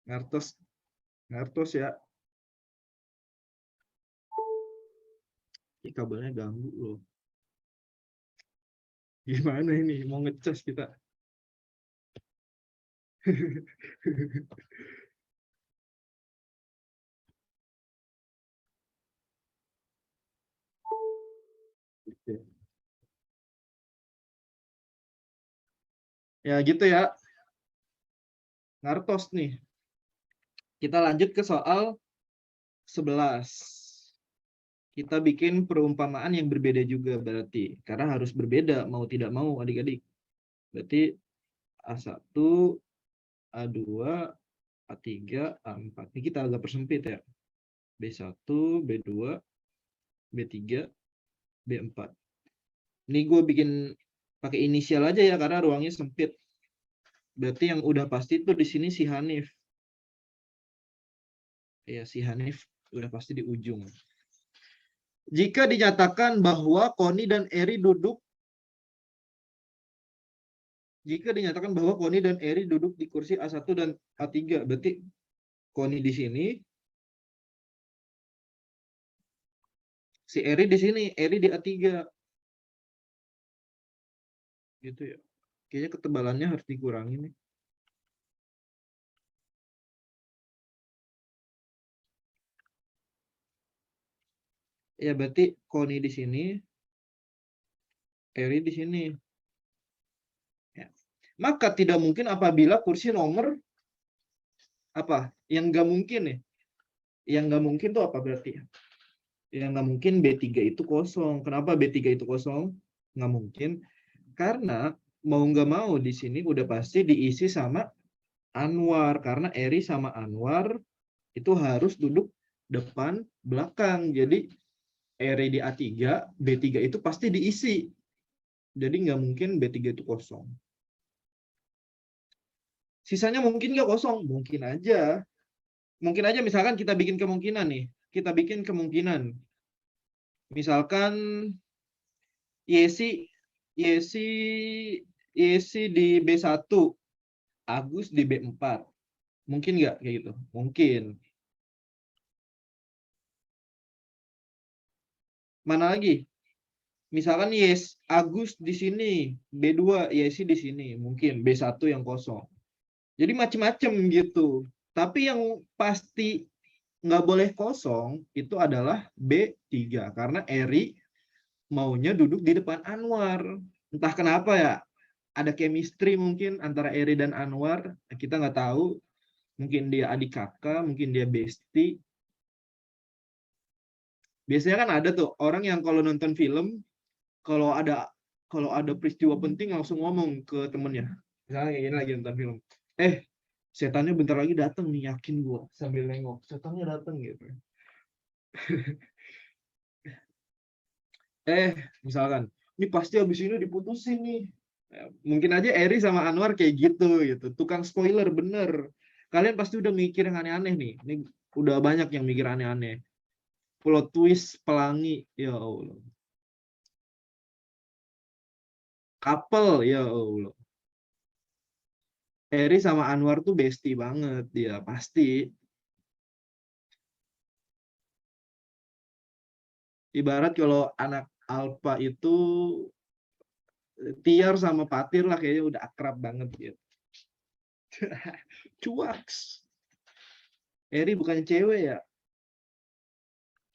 A: Ngartos. Ngartos ya. Ih, kabelnya ganggu loh. Gimana ini? Mau ngecas kita. Ya gitu ya. Ngartos nih. Kita lanjut ke soal 11. Kita bikin perumpamaan yang berbeda juga berarti. Karena harus berbeda mau tidak mau adik-adik. Berarti A1, A2, A3, A4. Ini kita agak persempit ya. B1, B2, B3, B4. Ini gue bikin pakai inisial aja ya karena ruangnya sempit. Berarti yang udah pasti tuh di sini si Hanif. Ya, si Hanif udah pasti di ujung. Jika dinyatakan bahwa Koni dan Eri duduk di kursi A1 dan A3, berarti Koni di sini, si Eri di sini, Eri di A3. Gitu ya. Kayaknya ketebalannya harus dikurangi nih. Ya, berarti Koni di sini, Eri di sini. Ya. Maka tidak mungkin apabila kursi nomor apa? Yang nggak mungkin nih. Yang nggak mungkin tuh apa berarti? Yang nggak mungkin B3 itu kosong. Kenapa B3 itu kosong? Nggak mungkin. Karena mau nggak mau di sini udah pasti diisi sama Anwar. Karena Eri sama Anwar itu harus duduk depan belakang. Jadi Eri di A3, B3 itu pasti diisi. Jadi nggak mungkin B3 itu kosong. Sisanya mungkin nggak kosong? Mungkin aja. Mungkin aja misalkan kita bikin kemungkinan nih. Kita bikin kemungkinan. Misalkan Yesi Yesi Yesi di B1, Agus di B4. Mungkin nggak kayak gitu? Mungkin. Mana lagi? Misalkan Yes, Agus di sini, B2, Yesi di sini, mungkin B1 yang kosong. Jadi macam-macam gitu. Tapi yang pasti nggak boleh kosong itu adalah B3 karena Eri maunya duduk di depan Anwar. Entah kenapa ya, ada chemistry mungkin antara Eri dan Anwar, kita nggak tahu. Mungkin dia adik kakak, mungkin dia bestie. Biasanya kan ada tuh orang yang kalau nonton film, kalau ada peristiwa penting langsung ngomong ke temennya. Misalnya kayak gini lagi nonton film. Setannya bentar lagi datang nih, yakin gue. Sambil nengok, setannya datang gitu. Misalkan, ini pasti habis ini diputusin nih. Mungkin aja Eri sama Anwar kayak gitu. Tukang spoiler bener. Kalian pasti udah mikir yang aneh-aneh nih. Ini udah banyak yang mikir aneh-aneh. Plot twist, pelangi, ya Allah. Couple, ya Allah. Eri sama Anwar tuh bestie banget, dia pasti. Ibarat kalau anak Alpha itu Tiar sama Patir lah kayaknya udah akrab banget gitu. Cuaks. Eri bukan cewek ya?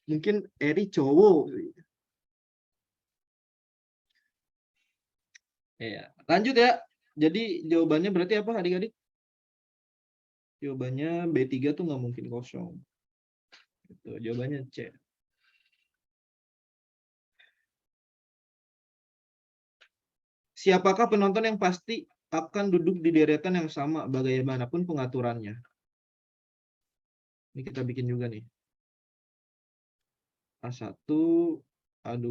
A: Mungkin Eri cowok. Ya, lanjut ya. Jadi jawabannya berarti apa adik-adik? Jawabannya B3 tuh nggak mungkin kosong. Itu jawabannya C. Siapakah penonton yang pasti akan duduk di deretan yang sama bagaimanapun pengaturannya? Ini kita bikin juga nih. A1, A2,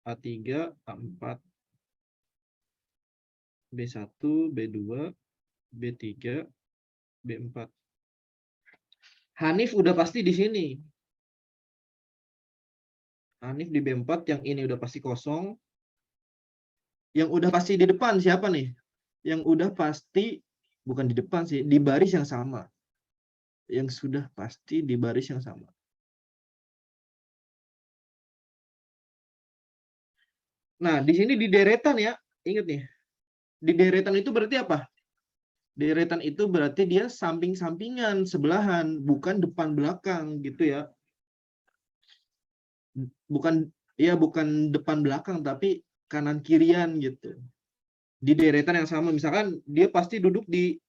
A: A3, A4, B1, B2, B3, B4. Hanif udah pasti di sini. Hanif di B4, yang ini udah pasti kosong. Yang udah pasti di depan siapa nih? Yang udah pasti, bukan di depan sih, di baris yang sama. Yang sudah pasti di baris yang sama. Nah, di sini di deretan ya. Ingat nih. Di deretan itu berarti apa? Deretan itu berarti dia samping-sampingan, sebelahan, bukan depan belakang gitu ya. Bukan depan belakang tapi kanan kirian gitu. Di deretan yang sama, misalkan dia pasti duduk di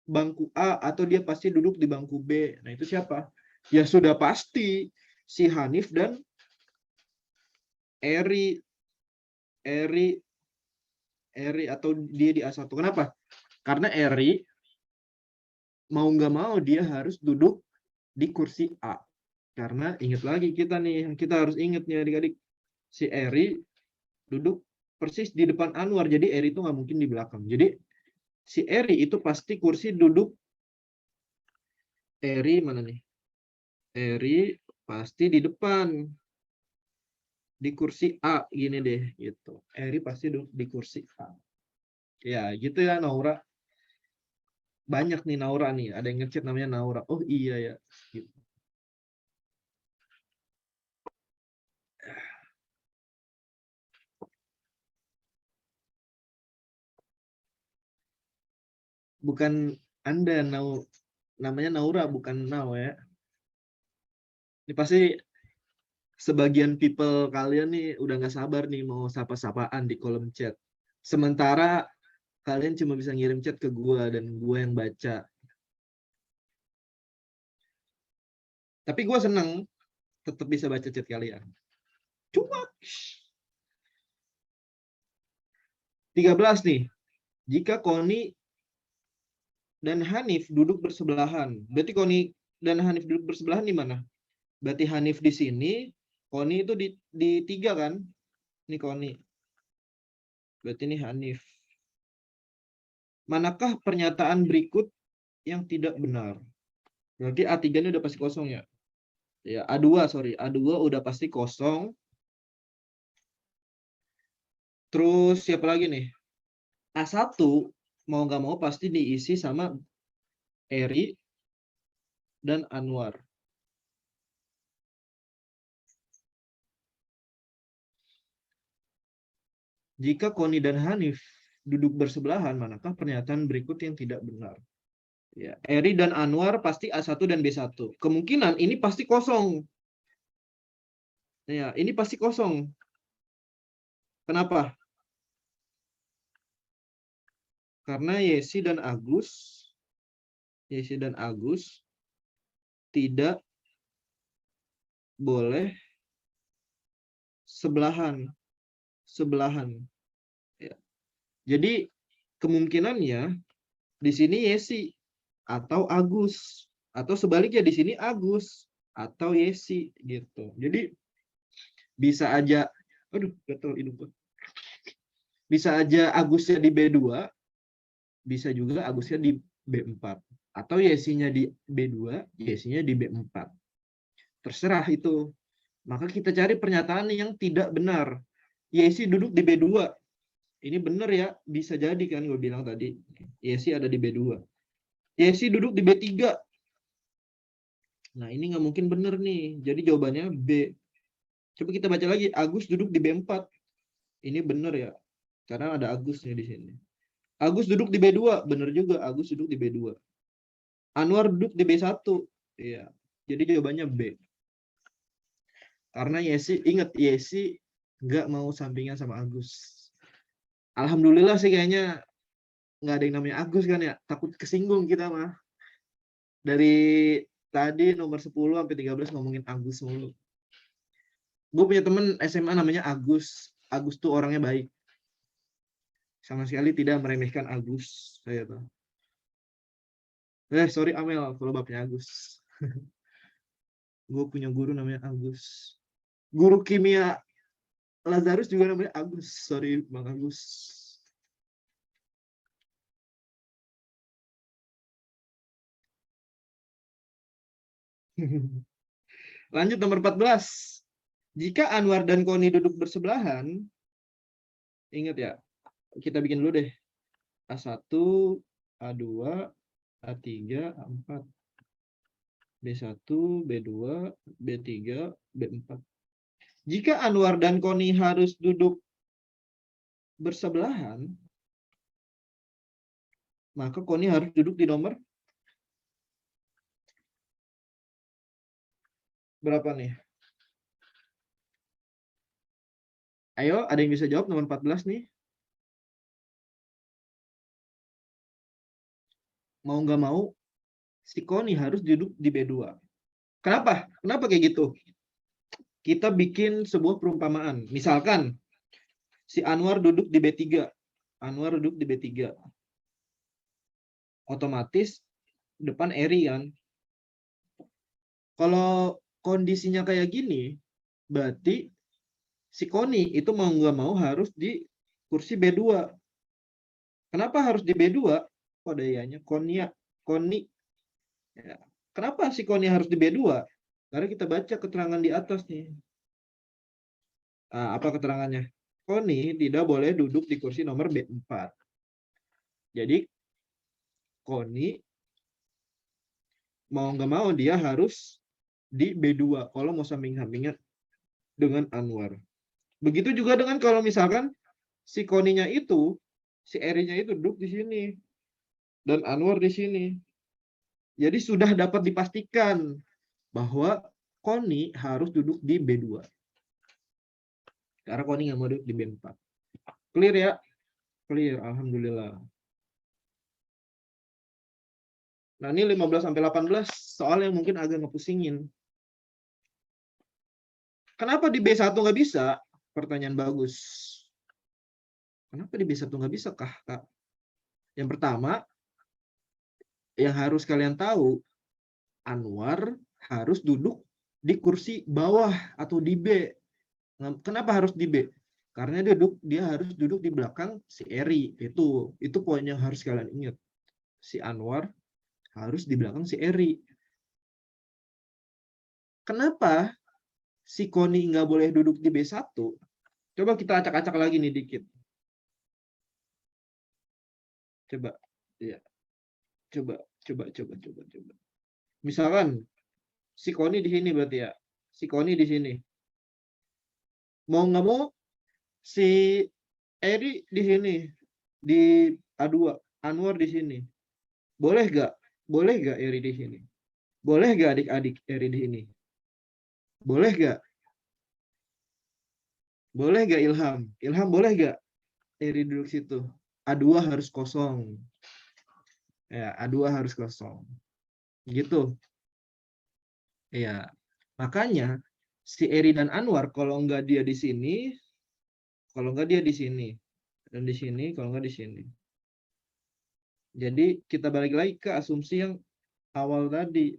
A: bangku A atau dia pasti duduk di bangku B. Nah, itu siapa? Ya sudah pasti si Hanif dan Eri atau dia di A1. Kenapa? Karena Eri mau nggak mau dia harus duduk di kursi A. Karena ingat lagi kita nih, kita harus ingat nih adik-adik. Si Eri duduk persis di depan Anwar, jadi Eri itu nggak mungkin di belakang. Jadi si Eri itu pasti kursi duduk. Eri mana nih? Eri pasti di depan. Di kursi A gini deh gitu. Eri pasti duduk di kursi A. Ya, gitu ya Naura. Banyak nih Naura nih, ada yang ngechat namanya Naura. Oh iya ya. Gitu. Bukan Anda namanya Naura bukan Nau ya. Ini pasti sebagian people kalian nih udah nggak sabar nih mau sapa-sapaan di kolom chat. Sementara kalian cuma bisa ngirim chat ke gua dan gua yang baca. Tapi gua seneng tetap bisa baca chat kalian. Cuma 13 nih. Jika Koni dan Hanif duduk bersebelahan. Berarti Koni dan Hanif duduk bersebelahan di mana? Berarti Hanif di sini, Koni itu di 3 kan? Ini Koni. Berarti ini Hanif. Manakah pernyataan berikut yang tidak benar? Berarti A3 ini udah pasti kosong ya? Ya, A2 udah pasti kosong. Terus siapa lagi nih? A1 mau nggak mau pasti diisi sama Eri dan Anwar. Jika Koni dan Hanif duduk bersebelahan, manakah pernyataan berikut yang tidak benar? Ya, Eri dan Anwar pasti A1 dan B1. Kemungkinan ini pasti kosong. Ya, ini pasti kosong. Kenapa? Karena Yesi dan Agus tidak boleh sebelahan. Ya. Jadi kemungkinannya di sini Yesi atau Agus, atau sebaliknya di sini Agus atau Yesi gitu. Jadi bisa aja, aduh gatel hidung. Bisa aja Agusnya di B2, bisa juga Agusnya di B4. Atau Yesinya di B2, Yesinya di B4. Terserah itu. Maka kita cari pernyataan yang tidak benar. Yesi duduk di B2. Ini benar ya, bisa jadi kan gue bilang tadi. Yesi ada di B2. Yesi duduk di B3. Nah, ini nggak mungkin benar nih. Jadi jawabannya B. Coba kita baca lagi. Agus duduk di B4. Ini benar ya. Karena ada Agusnya di sini. Agus duduk di B2. Benar juga, Agus duduk di B2. Anwar duduk di B1. Iya. Jadi jawabannya B. Karena Yesi nggak mau sampingan sama Agus. Alhamdulillah sih kayaknya nggak ada yang namanya Agus kan ya. Takut kesinggung kita mah. Dari tadi nomor 10 sampai 13 ngomongin Agus mulu. Gue punya temen SMA namanya Agus. Agus tuh orangnya baik. Sama sekali tidak meremehkan Agus. Saya tuh. Sorry Amel kalau bapaknya Agus. Gue punya guru namanya Agus. Guru kimia Lazarus juga namanya Agus. Sorry Bang Agus. Lanjut nomor 14. Jika Anwar dan Koni duduk bersebelahan, ingat ya, kita bikin dulu deh. A1, A2, A3, A4. B1, B2, B3, B4. Jika Anwar dan Koni harus duduk bersebelahan, maka Koni harus duduk di nomor berapa nih? Ayo, ada yang bisa jawab nomor 14 nih? Mau nggak mau, si Koni harus duduk di B2. Kenapa? Kenapa kayak gitu? Kita bikin sebuah perumpamaan. Misalkan, si Anwar duduk di B3. Anwar duduk di B3. Otomatis, depan Eri kan. Kalau kondisinya kayak gini, berarti si Koni itu mau nggak mau harus di kursi B2. Kenapa harus di B2? Kode ianya Koni. Ya. Kenapa si Koni harus di B2? Karena kita baca keterangan di atas nih. Apa keterangannya? Koni tidak boleh duduk di kursi nomor B4. Jadi Koni mau nggak mau dia harus di B2 kalau mau samping-sampingan dengan Anwar. Begitu juga dengan kalau misalkan si Koninya itu, si Erinya itu duduk di sini dan Anwar di sini. Jadi sudah dapat dipastikan bahwa Koni harus duduk di B2. Karena Koni nggak mau duduk di B4. Clear ya? Clear, alhamdulillah. Nah, ini 15 sampai 18 soal yang mungkin agak ngepusingin. Kenapa di B1 nggak bisa? Pertanyaan bagus. Kenapa di B1 nggak bisa, Kak? Yang pertama, yang harus kalian tahu, Anwar harus duduk di kursi bawah atau di B. Kenapa harus di B? Karena dia harus duduk di belakang si Eri. Itu poin yang harus kalian ingat. Si Anwar harus di belakang si Eri. Kenapa si Koni nggak boleh duduk di B1? Coba kita acak-acak lagi nih dikit. Coba. Ya. Coba. Misalkan si Koni di sini berarti ya. Si Koni di sini. Mau nggak mau si Eri di sini. Di A2. Anwar di sini. Boleh nggak? Boleh nggak Eri di sini? Boleh nggak adik-adik Eri di sini? Boleh nggak? Boleh nggak Ilham? Ilham boleh nggak Eri duduk situ? A2 harus kosong. Ya, A2 harus kosong. Gitu. Ya. Makanya si Eri dan Anwar kalau nggak dia di sini, kalau nggak dia di sini. Dan di sini, kalau nggak di sini. Jadi kita balik lagi ke asumsi yang awal tadi.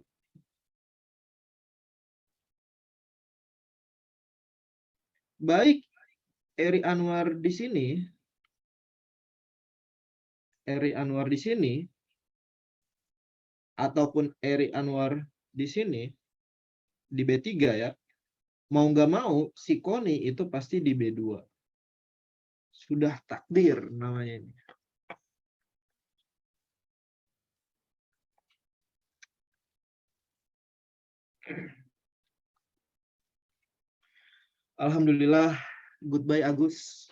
A: Baik Eri Anwar di sini, ataupun Eri Anwar di sini, di B3 ya, mau nggak mau si Koni itu pasti di B2. Sudah takdir namanya ini. Alhamdulillah, goodbye Agus.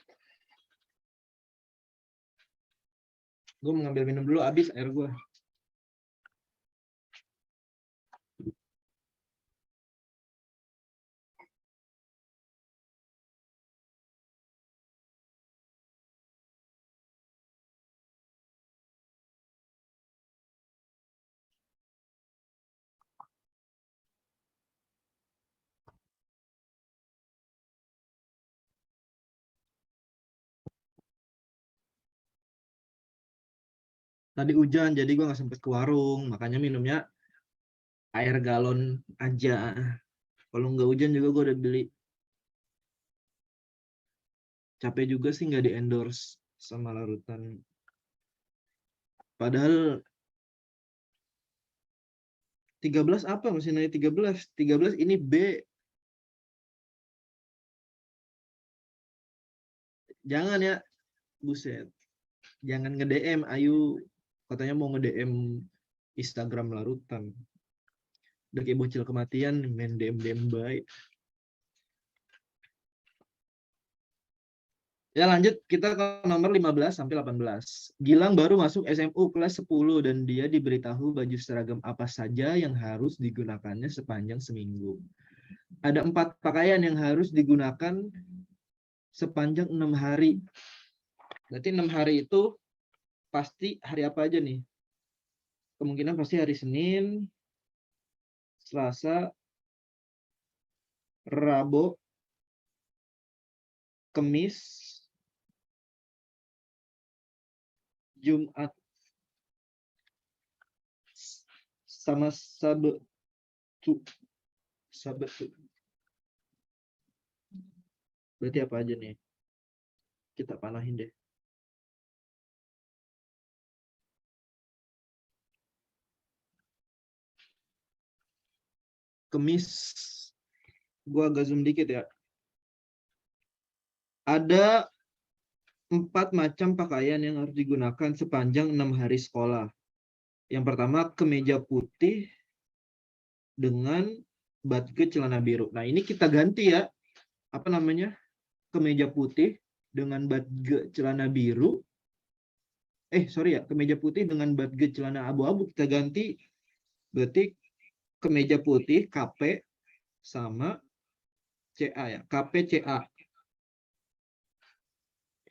A: Gue mau ngambil minum dulu, habis air gue. Tadi hujan, jadi gue nggak sempet ke warung, makanya minumnya air galon aja. Kalau nggak hujan juga gue udah beli. Capek juga sih nggak di endorse sama larutan. Padahal 13 apa masih naik 13? 13 ini B. Jangan ya, buset. Jangan nge-DM Ayu. Katanya mau nge-DM Instagram larutan. Udah kayak bocil kematian, main DM-DM baik. Ya lanjut, kita ke nomor 15 sampai 18. Gilang baru masuk SMU kelas 10 dan dia diberitahu baju seragam apa saja yang harus digunakannya sepanjang seminggu. Ada 4 pakaian yang harus digunakan sepanjang 6 hari. Berarti 6 hari itu pasti hari apa aja nih? Kemungkinan pasti hari Senin, Selasa, Rabu, Kamis, Jumat, sama Sabtu. Sabtu. Berarti apa aja nih? Kita panahin deh. Kamis, gua agak zoom dikit ya. Ada 4 macam pakaian yang harus digunakan sepanjang 6 hari sekolah. Yang pertama, kemeja putih dengan badge celana biru. Nah, ini kita ganti ya. Apa namanya? Kemeja putih dengan badge celana biru. Sorry ya, kemeja putih dengan badge celana abu-abu kita ganti. Berarti kemeja putih KP sama CA ya. KP CA.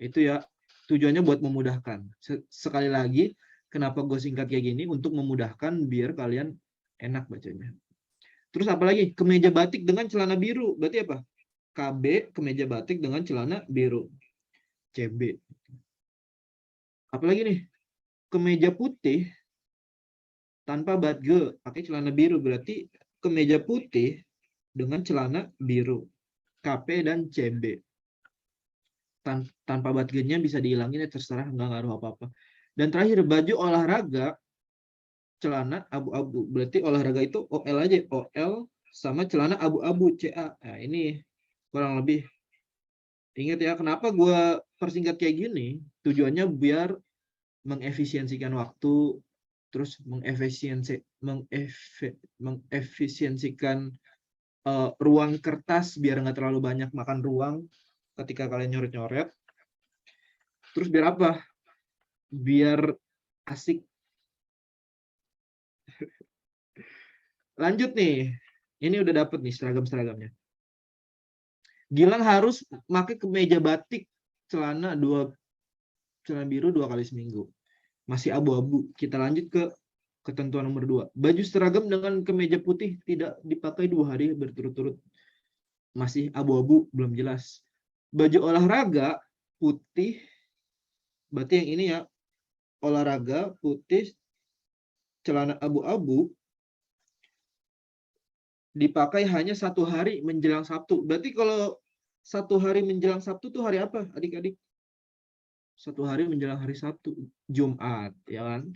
A: Itu ya, tujuannya buat memudahkan. Sekali lagi, kenapa gue singkat kayak gini? Untuk memudahkan biar kalian enak bacanya. Terus apalagi? Kemeja batik dengan celana biru. Berarti apa? KB, kemeja batik dengan celana biru. CB. Apalagi nih? Kemeja putih tanpa badge, pakai celana biru. Berarti kemeja putih dengan celana biru. KP dan CB. Tanpa badge-nya bisa dihilangin ya terserah, nggak ngaruh apa-apa. Dan terakhir, baju olahraga celana abu-abu. Berarti olahraga itu OL aja, OL sama celana abu-abu CA. Nah, ini kurang lebih. Ingat ya, kenapa gue persingkat kayak gini? Tujuannya biar mengefisiensikan waktu, terus mengefisiensikan ruang kertas biar nggak terlalu banyak makan ruang ketika kalian nyoret-nyoret. Terus biar apa? Biar asik. Lanjut nih. Ini udah dapet nih seragam-seragamnya. Gilang harus pakai kemeja batik celana biru 2 kali seminggu. Masih abu-abu. Kita lanjut ke ketentuan nomor 2. Baju seragam dengan kemeja putih tidak dipakai 2 hari berturut-turut. Masih abu-abu, belum jelas. Baju olahraga putih, berarti yang ini ya, olahraga putih celana abu-abu dipakai hanya 1 hari menjelang Sabtu. Berarti kalau 1 hari menjelang Sabtu tuh hari apa, adik-adik? 1 hari menjelang hari Sabtu, Jumat, ya kan?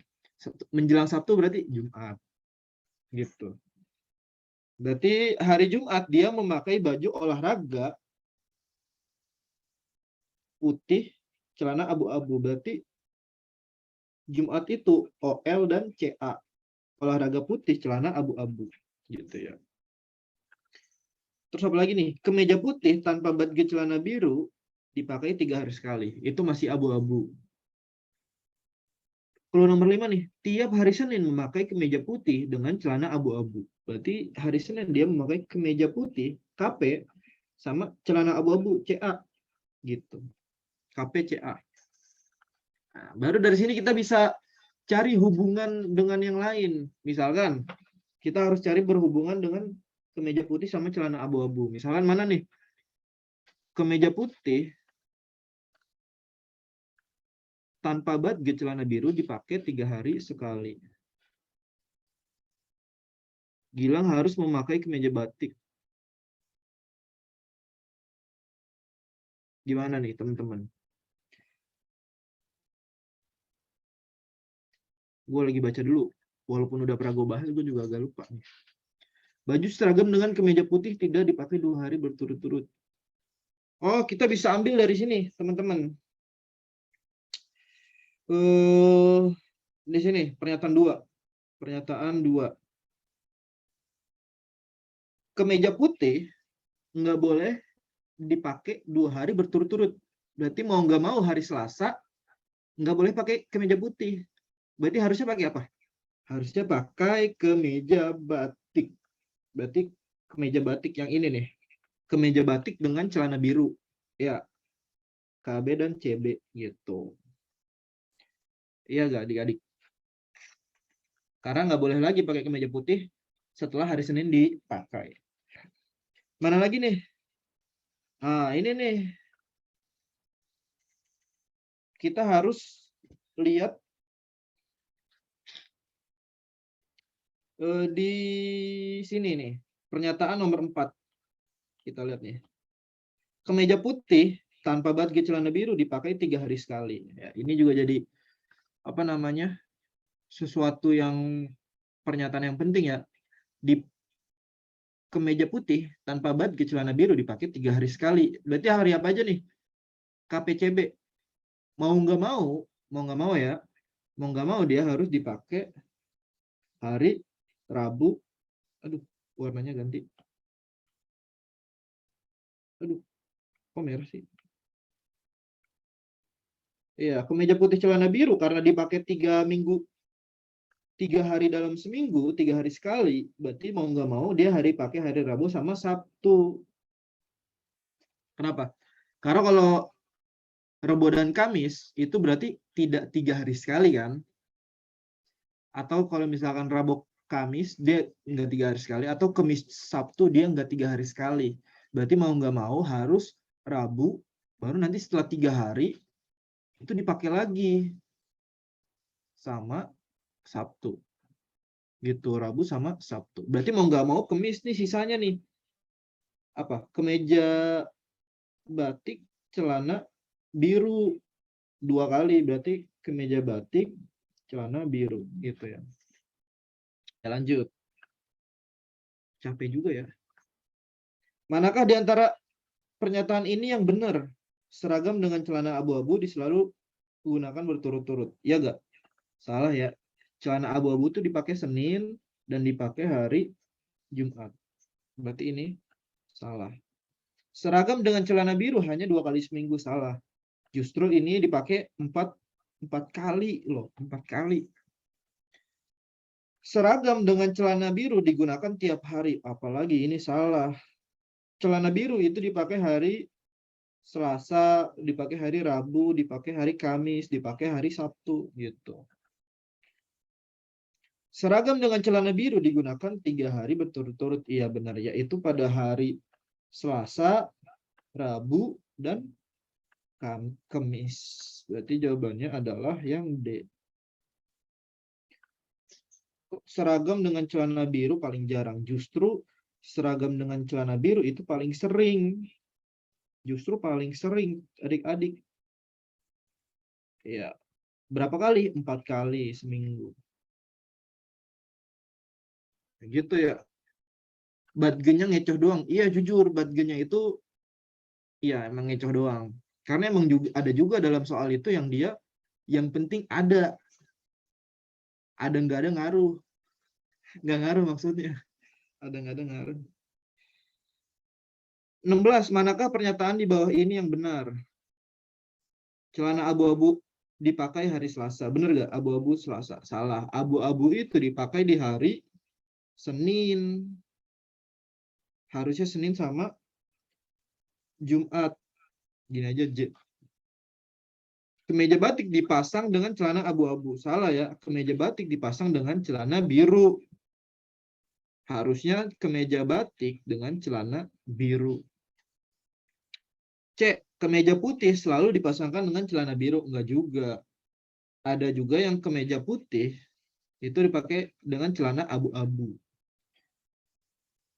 A: Menjelang Sabtu berarti Jumat, gitu. Berarti hari Jumat dia memakai baju olahraga putih, celana abu-abu. Berarti Jumat itu OL dan CA. Olahraga putih, celana abu-abu, gitu ya. Terus apa lagi nih? Kemeja putih tanpa badge celana biru dipakai 3 hari sekali. Itu masih abu-abu. Kalau nomor 5 nih, tiap hari Senin memakai kemeja putih dengan celana abu-abu. Berarti hari Senin dia memakai kemeja putih, KP, sama celana abu-abu, CA. Gitu. KP, CA. Nah, baru dari sini kita bisa cari hubungan dengan yang lain. Misalkan, kita harus cari berhubungan dengan kemeja putih sama celana abu-abu. Misalkan mana nih? Kemeja putih tanpa badge celana biru dipakai 3 hari sekali. Gilang harus memakai kemeja batik. Gimana nih teman-teman? Gue lagi baca dulu. Walaupun udah pernah gue bahas, gue juga agak lupa nih. Baju seragam dengan kemeja putih tidak dipakai 2 hari berturut-turut. Oh, kita bisa ambil dari sini, teman-teman. Di sini, pernyataan 2. Pernyataan 2. Kemeja putih nggak boleh dipakai 2 hari berturut-turut. Berarti mau nggak mau hari Selasa nggak boleh pakai kemeja putih. Berarti harusnya pakai apa? Harusnya pakai kemeja batik. Berarti kemeja batik yang ini nih. Kemeja batik dengan celana biru. Ya, KB dan CB gitu. Iya nggak adik-adik? Karena nggak boleh lagi pakai kemeja putih setelah hari Senin dipakai. Mana lagi nih? Nah, ini nih. Kita harus lihat di sini nih. Pernyataan nomor 4. Kita lihat nih. Kemeja putih tanpa badge celana biru dipakai 3 hari sekali. Ya, ini juga jadi apa namanya? Sesuatu yang pernyataan yang penting ya. Di kemeja putih tanpa badge celana biru dipakai 3 hari sekali. Berarti hari apa aja nih? KPCB. Mau nggak mau ya. Mau nggak mau dia harus dipakai hari Rabu. Aduh, warnanya ganti. Aduh, kok merah sih? Iya, kemeja putih celana biru karena dipakai 3 minggu, 3 hari dalam seminggu, 3 hari sekali. Berarti mau nggak mau dia pakai hari Rabu sama Sabtu. Kenapa? Karena kalau Rebo dan Kamis itu berarti tidak 3 hari sekali kan? Atau kalau misalkan Rabu Kamis dia nggak 3 hari sekali, atau Kamis Sabtu dia nggak 3 hari sekali. Berarti mau nggak mau harus Rabu, baru nanti setelah 3 hari itu dipakai lagi sama Sabtu. Gitu, Rabu sama Sabtu. Berarti mau nggak mau Kamis nih sisanya nih. Apa? Kemeja batik, celana biru 2 kali. Berarti kemeja batik, celana biru gitu ya. Ya lanjut. Capek juga ya. Manakah di antara pernyataan ini yang benar? Seragam dengan celana abu-abu selalu gunakan berturut-turut. Ya nggak? Salah ya. Celana abu-abu itu dipakai Senin dan dipakai hari Jumat. Berarti ini salah. Seragam dengan celana biru hanya 2 kali seminggu. Salah. Justru ini dipakai 4 kali loh. 4 kali. Seragam dengan celana biru digunakan tiap hari. Apalagi ini salah. Celana biru itu dipakai hari Selasa, dipakai hari Rabu, dipakai hari Kamis, dipakai hari Sabtu gitu. Seragam dengan celana biru digunakan 3 hari berturut-turut. Iya benar, yaitu pada hari Selasa, Rabu, dan Kamis. Berarti jawabannya adalah yang D. Seragam dengan celana biru paling jarang. Justru seragam dengan celana biru itu paling sering. Justru paling sering adik-adik. Ya, berapa kali? 4 kali seminggu. Gitu ya. Badgenya ngecoh doang. Iya jujur, badgenya itu ya emang ngecoh doang. Karena emang juga ada juga dalam soal itu yang dia yang penting ada nggak ada ngaruh. Nggak ngaruh maksudnya. Ada nggak ada ngaruh. 16. Manakah pernyataan di bawah ini yang benar? Celana abu-abu dipakai hari Selasa. Benar nggak? Abu-abu Selasa. Salah. Abu-abu itu dipakai di hari Senin. Harusnya Senin sama Jumat. Gini aja. Kemeja batik dipasang dengan celana abu-abu. Salah ya. Kemeja batik dipasang dengan celana biru. Harusnya kemeja batik dengan celana biru. C. Kemeja putih selalu dipasangkan dengan celana biru. Enggak juga. ada juga yang kemeja putih itu dipakai dengan celana abu-abu.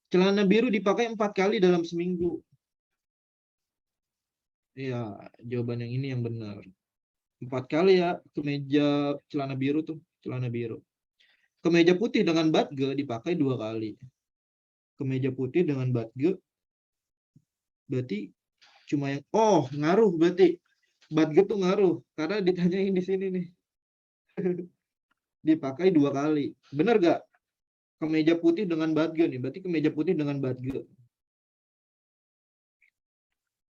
A: Celana biru dipakai 4 kali dalam seminggu. Iya, jawaban yang ini yang benar. 4 kali ya kemeja celana biru tuh, celana biru. Kemeja putih dengan batge dipakai 2 kali. Kemeja putih dengan batge berarti cuma yang ngaruh berarti. Batge tuh ngaruh karena ditanyain di sini nih. Dipakai 2 kali. Benar gak? Kemeja putih dengan batge nih, berarti kemeja putih dengan batge.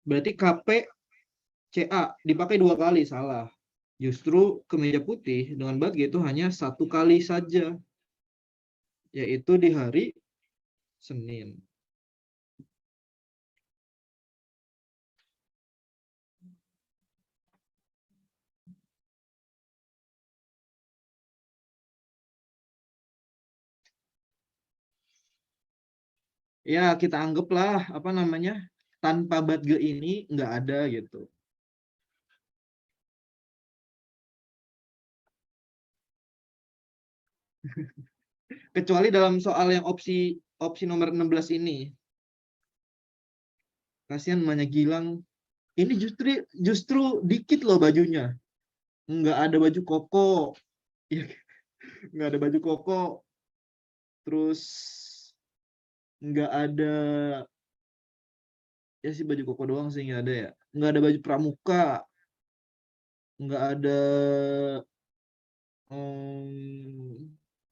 A: Berarti KP CA dipakai 2 kali, salah. Justru kemeja putih dengan batge itu hanya 1 kali saja, yaitu di hari Senin. Ya, kita anggaplah apa namanya, tanpa batge ini nggak ada gitu. Kecuali dalam soal yang opsi nomor 16 ini. Kasihan namanya Gilang. Ini justru dikit loh bajunya. Nggak ada baju koko. Ya, nggak ada baju koko. Terus nggak ada, ya sih baju koko doang sih nggak ada ya. Nggak ada baju pramuka. Nggak ada,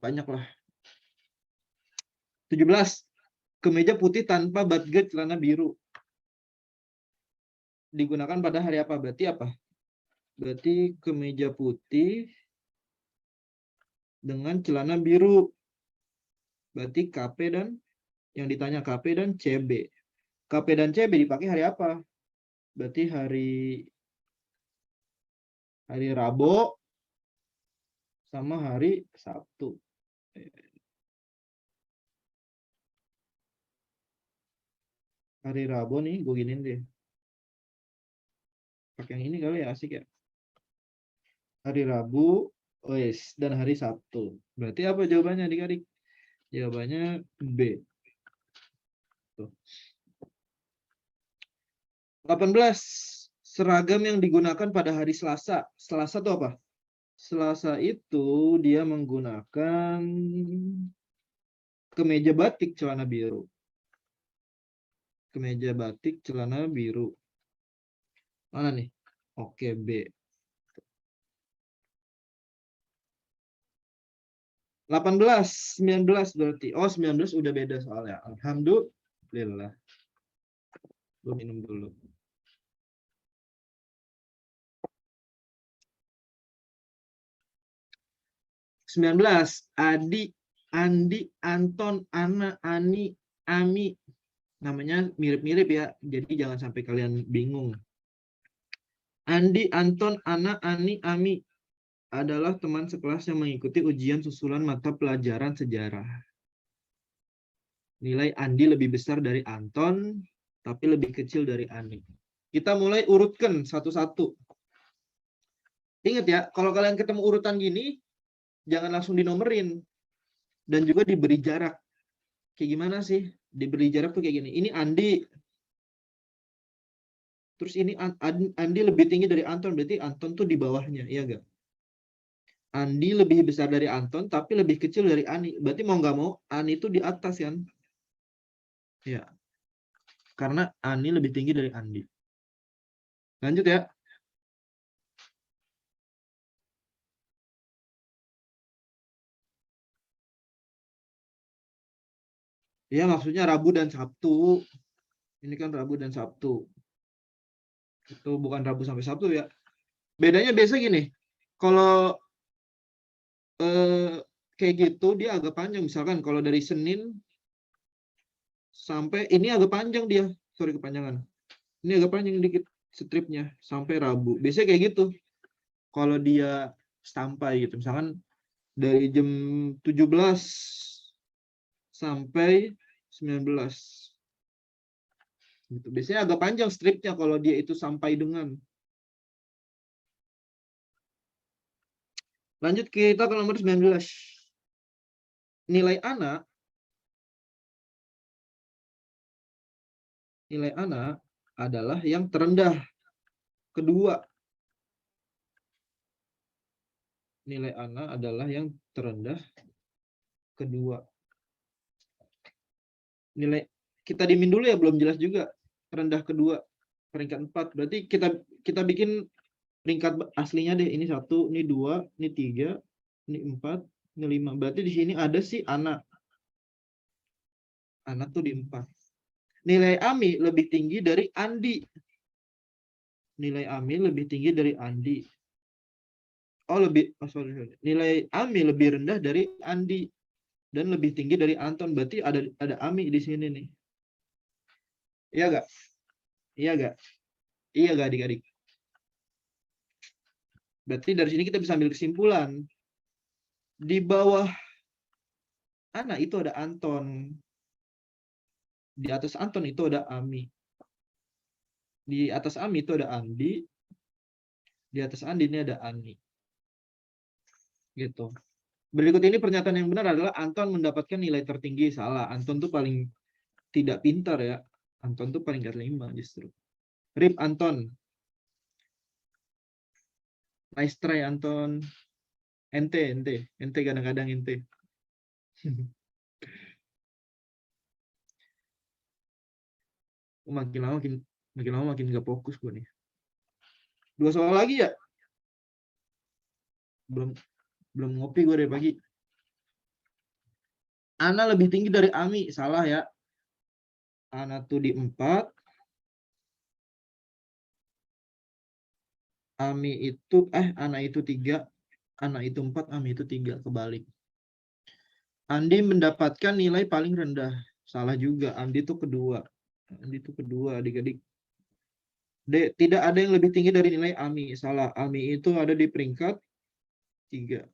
A: banyak lah. 17. Kemeja putih tanpa batge celana biru. Digunakan pada hari apa? Berarti apa? Berarti kemeja putih dengan celana biru. Berarti KP dan yang ditanya KP dan CB. KP dan CB dipakai hari apa? Berarti hari Rabu sama hari Sabtu. Hari Rabu nih, gue giniin deh. Pakai yang ini kali ya, asik ya. Hari Rabu, dan hari Sabtu. Berarti apa jawabannya adik-adik? Jawabannya B. Tuh. 18. Seragam yang digunakan pada hari Selasa. Selasa itu apa? Selasa itu dia menggunakan kemeja batik celana biru. Kemeja batik celana biru. Mana nih? Oke, B. 18, 19 berarti. Oh, 19 udah beda soalnya. Alhamdulillah. Gue minum dulu. 19. Adi, Andi, Anton, Ana, Ani, Ami. Namanya mirip-mirip ya. Jadi jangan sampai kalian bingung. Andi, Anton, Ana, Ani, Ami adalah teman sekelas yang mengikuti ujian susulan mata pelajaran sejarah. Nilai Andi lebih besar dari Anton, tapi lebih kecil dari Ani. Kita mulai urutkan satu-satu. Ingat ya, kalau kalian ketemu urutan gini, jangan langsung dinomerin. Dan juga diberi jarak. Kayak gimana sih? Diberi jarak tuh kayak gini. Ini Andi. Terus ini Andi lebih tinggi dari Anton. Berarti Anton tuh di bawahnya. Iya gak? Andi lebih besar dari Anton, tapi lebih kecil dari Ani. Berarti mau nggak mau, Ani itu di atas kan? Ya. Karena Ani lebih tinggi dari Andi. Lanjut ya. Ya, maksudnya Rabu dan Sabtu. Ini kan Rabu dan Sabtu. Itu bukan Rabu sampai Sabtu ya. Bedanya biasa gini. Kalau kayak gitu, dia agak panjang. Misalkan kalau dari Senin sampai, ini agak panjang dia. Sorry, kepanjangan. Ini agak panjang dikit stripnya. Sampai Rabu. Biasanya kayak gitu. Kalau dia sampai gitu. Misalkan dari jam 17 sampai 19. Gitu. Biasanya agak panjang stripnya kalau dia itu sampai dengan. Lanjut kita ke nomor 19. Nilai anak adalah yang terendah kedua. Nilai anak adalah yang terendah kedua. Nilai kita dimin dulu ya, belum jelas juga. Terendah kedua, peringkat 4. Berarti kita bikin peringkat aslinya deh. Ini 1, ini 2, ini 3, ini 4, ini 5. Berarti di sini ada si anak. Anak tuh di 4. Nilai Ami lebih tinggi dari Andi. Nilai Ami lebih tinggi dari Andi. Sorry. Nilai Ami lebih rendah dari Andi dan lebih tinggi dari Anton. Berarti ada Ami di sini nih. Iya gak? Iya gak? Iya gak adik-adik? Berarti dari sini kita bisa ambil kesimpulan. Di bawah anak itu ada Anton. Di atas Anton itu ada Ami. Di atas Ami itu ada Andi. Di atas Andi ini ada Ani. Gitu. Berikut ini pernyataan yang benar adalah Anton mendapatkan nilai tertinggi. Salah. Anton tuh paling tidak pintar ya. Anton tuh paling 5 justru. RIP Anton. Nice try Anton. Ente kadang-kadang ente. makin lama makin gak fokus gue nih. 2 soal lagi ya? Belum ngopi gue dari pagi. Ana lebih tinggi dari Ami. Salah ya. Ana tuh di 4. Ami itu Ana itu 3. Ana itu 4. Ami itu 3. Kebalik. Andi mendapatkan nilai paling rendah. Salah juga. Andi itu kedua. Adik-adik. Tidak ada yang lebih tinggi dari nilai Ami. Salah. Ami itu ada di peringkat 3.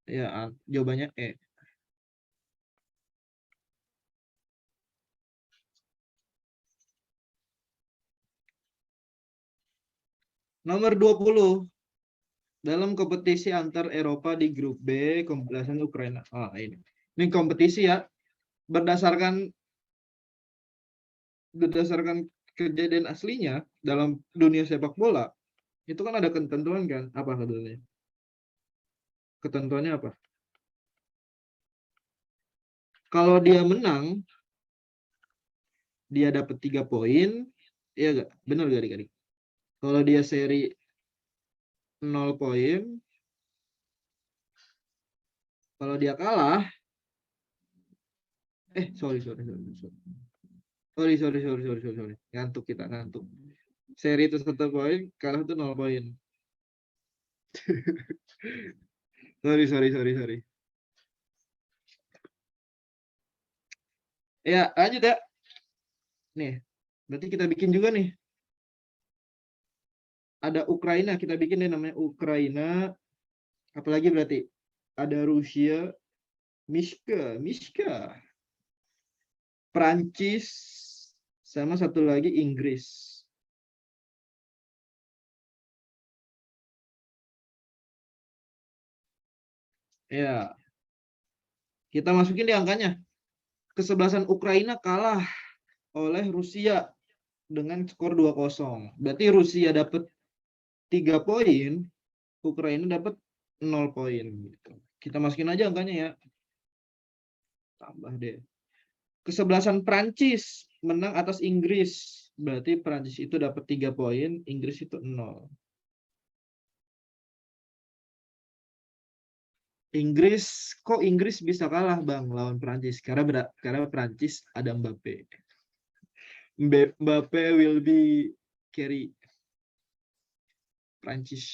A: Ya, jawabannya E. Nomor 20. Dalam kompetisi antar Eropa di grup B, pembelasan Ukraina. Ini kompetisi ya. Berdasarkan kejadian aslinya dalam dunia sepak bola, itu kan ada ketentuan kan? Apa ketentuannya? Ketentuannya apa? Kalau dia menang, dia dapat 3 poin. Iya gak? Benar gak adik-adik? Kalau dia seri 0 poin, kalau dia kalah, sorry. Ngantuk kita, ngantuk. Seri itu 1 poin, kalah itu 0 poin. Sorry. Ya, lanjut ya. Nih, berarti kita bikin juga nih. Ada Ukraina, kita bikin nih namanya Ukraina. Apalagi berarti? Ada Rusia, Mishka. Prancis, sama satu lagi Inggris. Ya. Kita masukin di angkanya. Kesebelasan Ukraina kalah oleh Rusia dengan skor 2-0. Berarti Rusia dapat 3 poin, Ukraina dapat 0 poin. Kita masukin aja angkanya ya. Tambah deh. Kesebelasan Prancis menang atas Inggris. Berarti Prancis itu dapat 3 poin, Inggris itu 0. Kok Inggris bisa kalah Bang lawan Prancis? Karena Prancis ada Mbappe. Mbappe will be carry Prancis.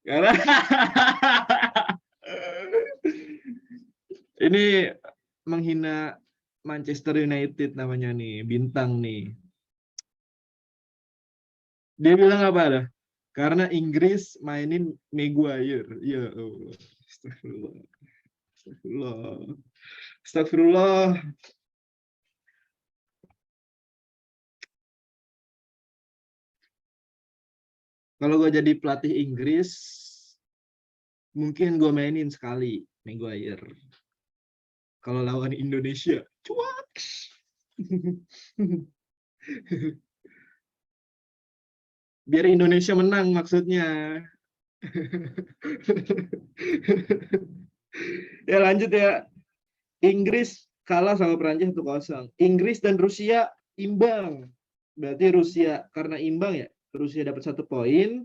A: Karena ini menghina Manchester United namanya nih, bintang nih. Dia bilang apa dah? Karena Inggris mainin Maguire. Ya Allah. Astagfirullah. Kalau gue jadi pelatih Inggris, mungkin gue mainin sekali Maguire. Kalau lawan Indonesia, cuak. Biar Indonesia menang maksudnya. Ya lanjut ya. Inggris kalah sama Perancis 1-0. Inggris dan Rusia imbang. Berarti Rusia karena imbang ya. Rusia dapat 1 poin.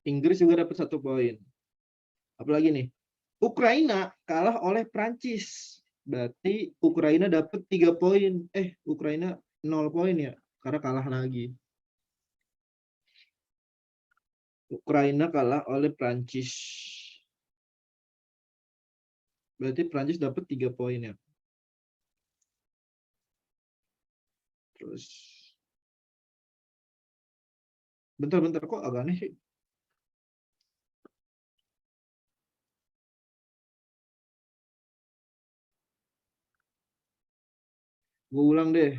A: Inggris juga dapat 1 poin. Apalagi nih? Ukraina kalah oleh Prancis. Berarti Ukraina dapat 3 poin. Ukraina 0 poin ya. Karena kalah lagi. Ukraina kalah oleh Prancis. Berarti Prancis dapat 3 poin ya. Terus bentar kok agak aneh sih. Gue ulang deh.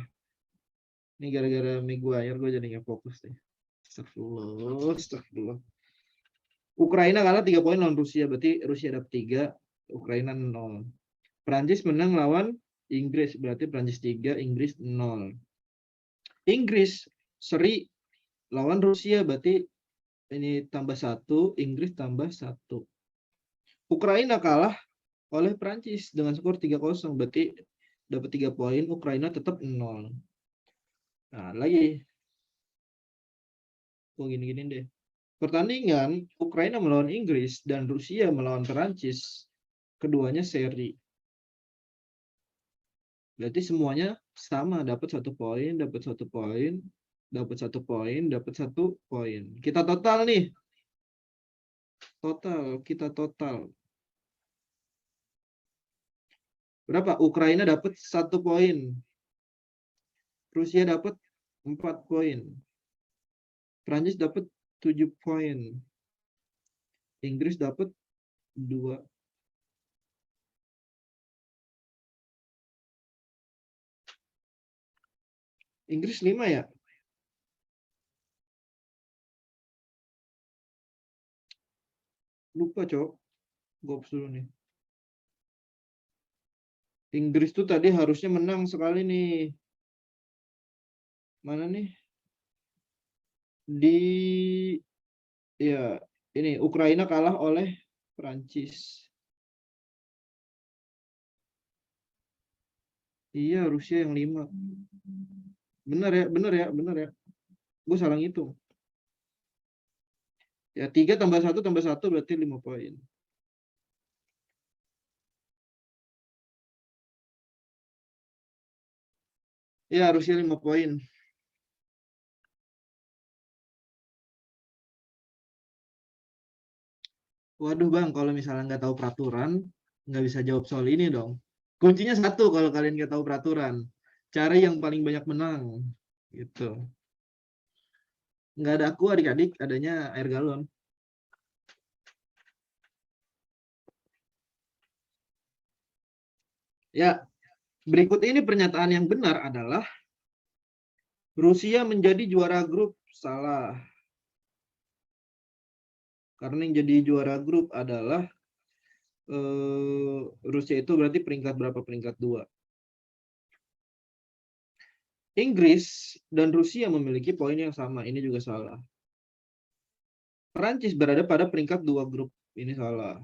A: Ini gara-gara Maguire gue jadi nggak fokus deh. Astagfirullah. Ukraina kalah 3 poin lawan Rusia. Berarti Rusia dapat 3, Ukraina 0. Prancis menang lawan Inggris. Berarti Prancis 3, Inggris 0. Inggris seri lawan Rusia. Berarti ini tambah 1, Inggris tambah 1. Ukraina kalah oleh Prancis dengan skor 3-0. Berarti dapat 3 poin, Ukraina tetap 0. Nah, lagi. Gini-gini deh. Pertandingan Ukraina melawan Inggris dan Rusia melawan Perancis, keduanya seri. Berarti semuanya sama, dapat 1 poin, dapat 1 poin, dapat 1 poin, dapat 1 poin. Kita total nih. Kita total. Berapa? Ukraina dapat 1 poin. Rusia dapat 4 poin. Prancis dapat 7 poin. Inggris dapat 2. Inggris 5 ya? Lupa, Cok. Gue dulu nih. Inggris tuh tadi harusnya menang sekali nih. Mana nih? Ya, ini Ukraina kalah oleh Prancis. Iya, Rusia yang 5. Benar ya. Gue salah ngitung. Ya, 3 tambah 1 berarti 5 poin. Ya, Rusia 5 poin. Waduh Bang, kalau misalnya nggak tahu peraturan, nggak bisa jawab soal ini dong. Kuncinya satu kalau kalian nggak tahu peraturan. Cari yang paling banyak menang. Gitu. Nggak ada aku adik-adik, adanya air galon. Ya, berikut ini pernyataan yang benar adalah Rusia menjadi juara grup. Salah. Karena yang jadi juara grup adalah Rusia itu berarti peringkat berapa? Peringkat 2. Inggris dan Rusia memiliki poin yang sama. Ini juga salah. Perancis berada pada peringkat 2 grup. Ini salah.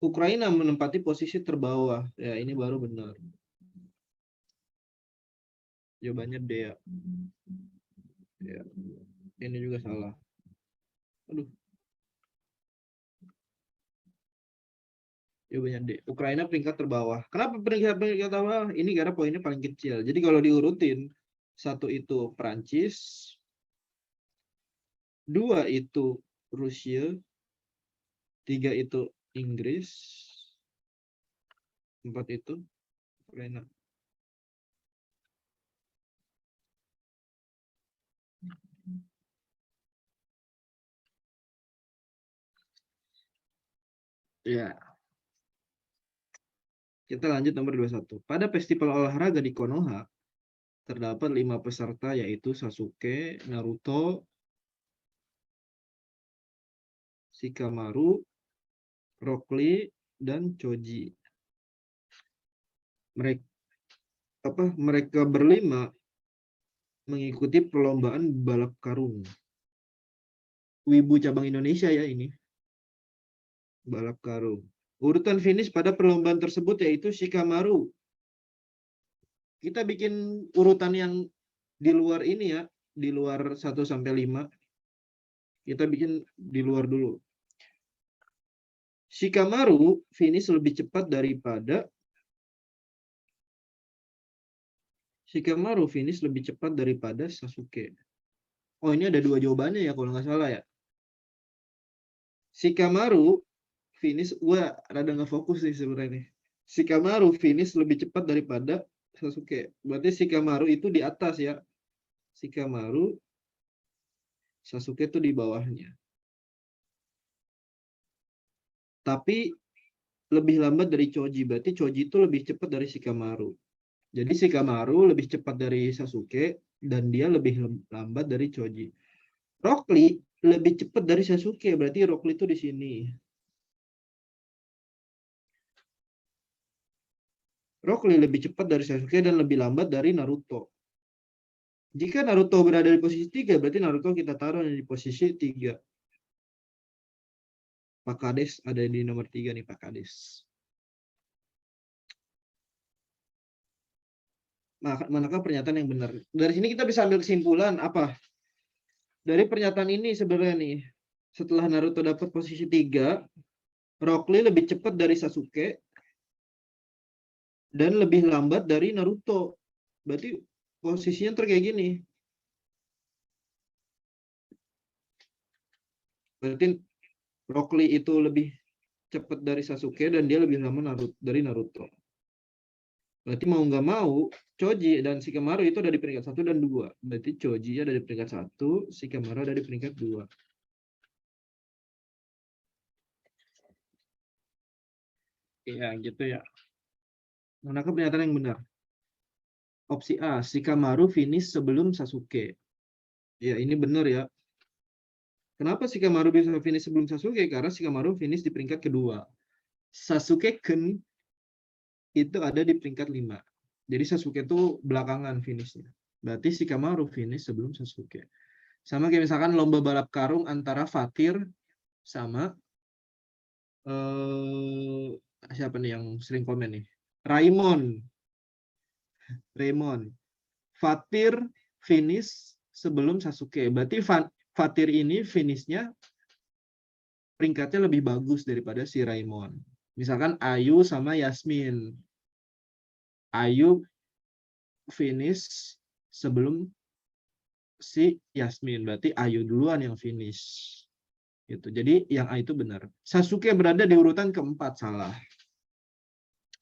A: Ukraina menempati posisi terbawah. Ya, ini baru benar. Jawabannya D ya. Ya. Ini juga salah. Aduh. Jawabannya D. Ukraina peringkat terbawah. Kenapa peringkat terbawah? Ini karena poinnya paling kecil. Jadi kalau diurutin, 1 itu Perancis, 2 itu Rusia, 3 itu Inggris, 4 itu Ukraina. Ya. Kita lanjut nomor 21. Pada festival olahraga di Konoha, terdapat 5 peserta yaitu Sasuke, Naruto, Shikamaru, Rock Lee, dan Choji. Mereka berlima mengikuti perlombaan balap karung. Wibu cabang Indonesia ya ini. Balap karung. Urutan finish pada perlombaan tersebut yaitu Shikamaru. Kita bikin urutan yang di luar ini ya, di luar 1 sampai 5. Kita bikin di luar dulu. Shikamaru finish lebih cepat daripada Sasuke. Oh, ini ada 2 jawabannya ya kalau nggak salah ya. Shikamaru finish, gua rada nggak fokus nih sebenarnya. Shikamaru finish lebih cepat daripada Sasuke. Berarti Shikamaru itu di atas ya. Shikamaru, Sasuke itu di bawahnya. Tapi lebih lambat dari Choji. Berarti Choji itu lebih cepat dari Shikamaru. Jadi Shikamaru lebih cepat dari Sasuke dan dia lebih lambat dari Choji. Rock Lee lebih cepat dari Sasuke. Berarti Rock Lee itu di sini. Rock Lee lebih cepat dari Sasuke dan lebih lambat dari Naruto. Jika Naruto berada di posisi 3, berarti Naruto kita taruh di posisi 3. Pak Kades ada di nomor 3 nih, Pak Kades. Manakah pernyataan yang benar? Dari sini kita bisa ambil kesimpulan apa? Dari pernyataan ini sebenarnya nih, setelah Naruto dapat posisi 3, Rock Lee lebih cepat dari Sasuke dan lebih lambat dari Naruto. Berarti posisinya kayak gini. Berarti Rock Lee itu lebih cepat dari Sasuke dan dia lebih lama dari Naruto. Berarti mau nggak mau, Choji dan Shikamaru itu ada di peringkat 1 dan 2. Berarti Choji ada di peringkat 1, Shikamaru ada di peringkat 2. Iya, gitu ya. Manakah pernyataan yang benar? Opsi A, Shikamaru finish sebelum Sasuke. Ya, ini benar ya. Kenapa Shikamaru bisa finish sebelum Sasuke? Karena Shikamaru finish di peringkat kedua. Sasuke Ken itu ada di peringkat 5. Jadi Sasuke itu belakangan finishnya. Berarti Shikamaru finish sebelum Sasuke. Sama kayak misalkan lomba balap karung antara Fatir sama siapa nih yang sering komen nih? Raymond. Fatir finish sebelum Sasuke. Berarti Fatir ini finishnya peringkatnya lebih bagus daripada si Raymond. Misalkan Ayu sama Yasmin. Ayu finish sebelum si Yasmin. Berarti Ayu duluan yang finish. Gitu. Jadi yang A itu benar. Sasuke berada di urutan keempat, salah.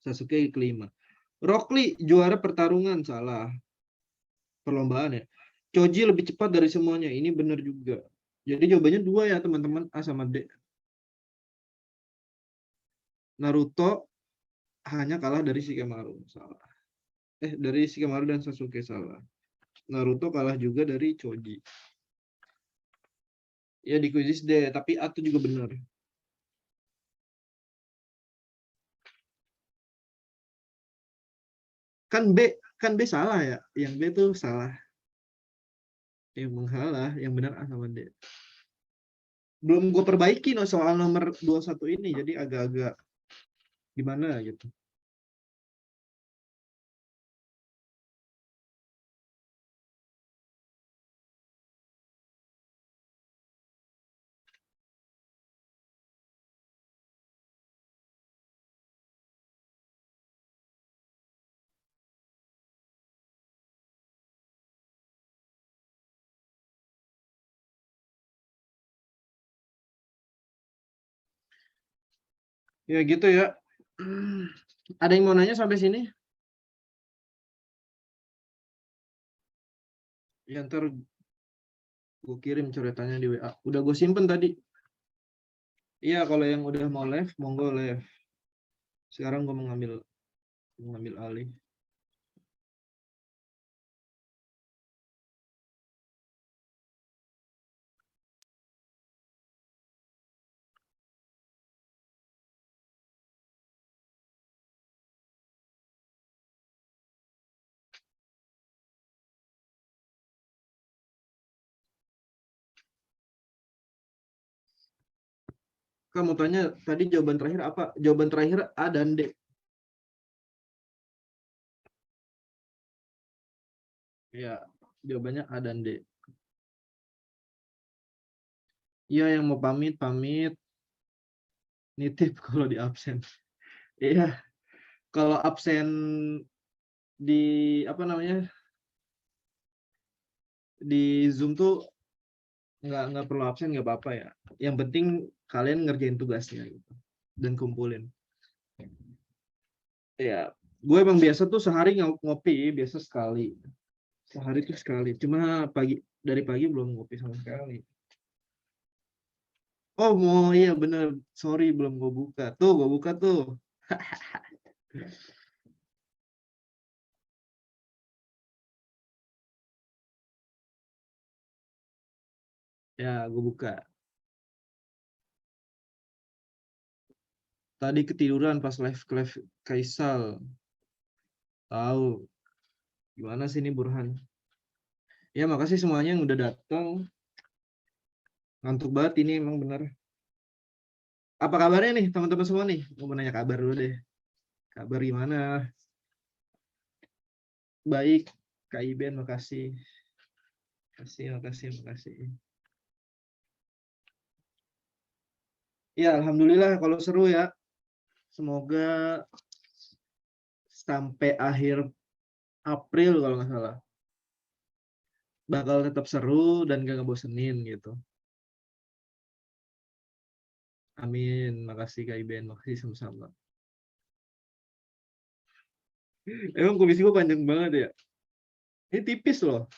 A: Sasuke kelima. Rock Lee juara pertarungan, salah. Perlombaan ya. Choji lebih cepat dari semuanya, ini benar juga. Jadi jawabannya 2 ya teman-teman, A sama D. Naruto hanya kalah dari Shikamaru, salah. Dari Shikamaru dan Sasuke, salah. Naruto kalah juga dari Choji. Ya di kuis D, tapi A itu juga benar. Kan B salah ya, yang B itu salah. Yang salah, yang benar A sama D. Belum gue perbaiki soal nomor 21 ini, jadi agak-agak gimana gitu. Ya gitu ya. Ada yang mau nanya sampai sini? Ya ntar gue kirim coretannya di WA. Udah gue simpen tadi. Iya kalau yang udah mau live, monggo live. Sekarang gue mau ngambil alih. Kamu tanya tadi jawaban terakhir apa? Jawaban terakhir A dan D. Ya, jawabannya A dan D. Iya, yang mau pamit, pamit. Nitip kalau di absen. Iya, kalau absen di apa namanya? Di Zoom tuh nggak perlu absen, nggak apa-apa ya. Yang penting kalian ngerjain tugasnya gitu dan kumpulin. Ya, gue emang biasa tuh sehari ngopi biasa sekali. Sehari tuh sekali. Cuma dari pagi belum ngopi sama sekali. Oh, mau iya bener. Sorry belum gue buka. Tuh, gue buka tuh. Ya, gue buka. Tadi ketiduran pas live Kaisal. Tahu gimana sih ini Burhan? Ya, makasih semuanya yang udah datang. Ngantuk banget ini emang bener. Apa kabarnya nih teman-teman semua nih? Mau nanya kabar dulu deh. Kabar gimana? Baik, Kak Iben, makasih. Makasih. Ya, alhamdulillah kalau seru ya. Semoga sampai akhir April kalau nggak salah. Bakal tetap seru dan gak ngebosenin gitu. Amin. Makasih Kak Iben, makasih sama-sama. Emang komisi gue panjang banget ya. Ini tipis loh.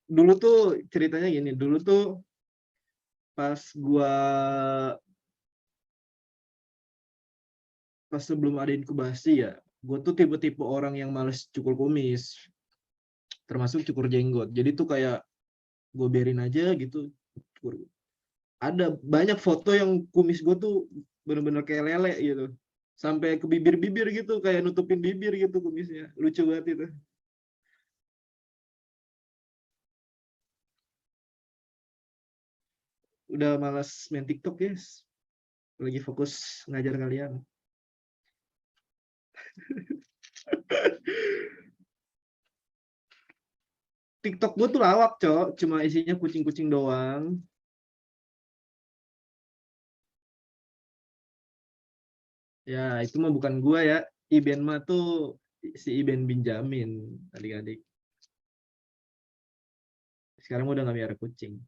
A: Dulu tuh ceritanya gini, dulu tuh pas sebelum ada inkubasi ya, gue tuh tipe-tipe orang yang males cukur kumis, termasuk cukur jenggot. Jadi tuh kayak gue biarin aja gitu. Ada banyak foto yang kumis gue tuh bener-bener kayak lele gitu. Sampai ke bibir-bibir gitu, kayak nutupin bibir gitu kumisnya. Lucu banget itu. Udah malas main TikTok, guys. Lagi fokus ngajar kalian. TikTok gue tuh lawak, Cok. Cuma isinya kucing-kucing doang. Ya, itu mah bukan gua ya. Iben mah tuh si Iben Benjamin, adik-adik. Sekarang udah nggak miara kucing.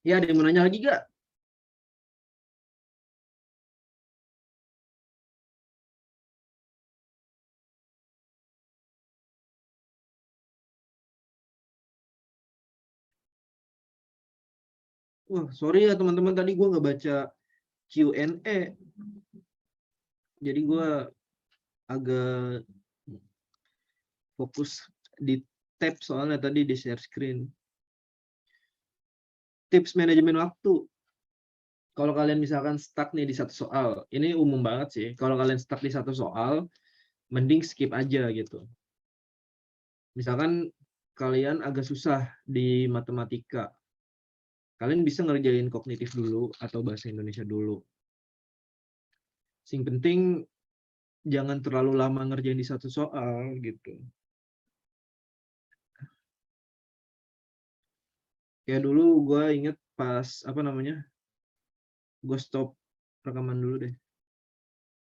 A: Ya, ada yang mau nanya lagi gak? Wah, sorry ya teman-teman, tadi gua nggak baca Q&A. Jadi gua agak fokus di tab soalnya tadi di share screen. Tips manajemen waktu. Kalau kalian misalkan stuck nih di satu soal, ini umum banget sih. Kalau kalian stuck di satu soal, mending skip aja gitu. Misalkan kalian agak susah di matematika, kalian bisa ngerjain kognitif dulu atau bahasa Indonesia dulu. Sing penting jangan terlalu lama ngerjain di satu soal gitu. Ya dulu gue inget pas apa namanya, gue stop rekaman dulu deh.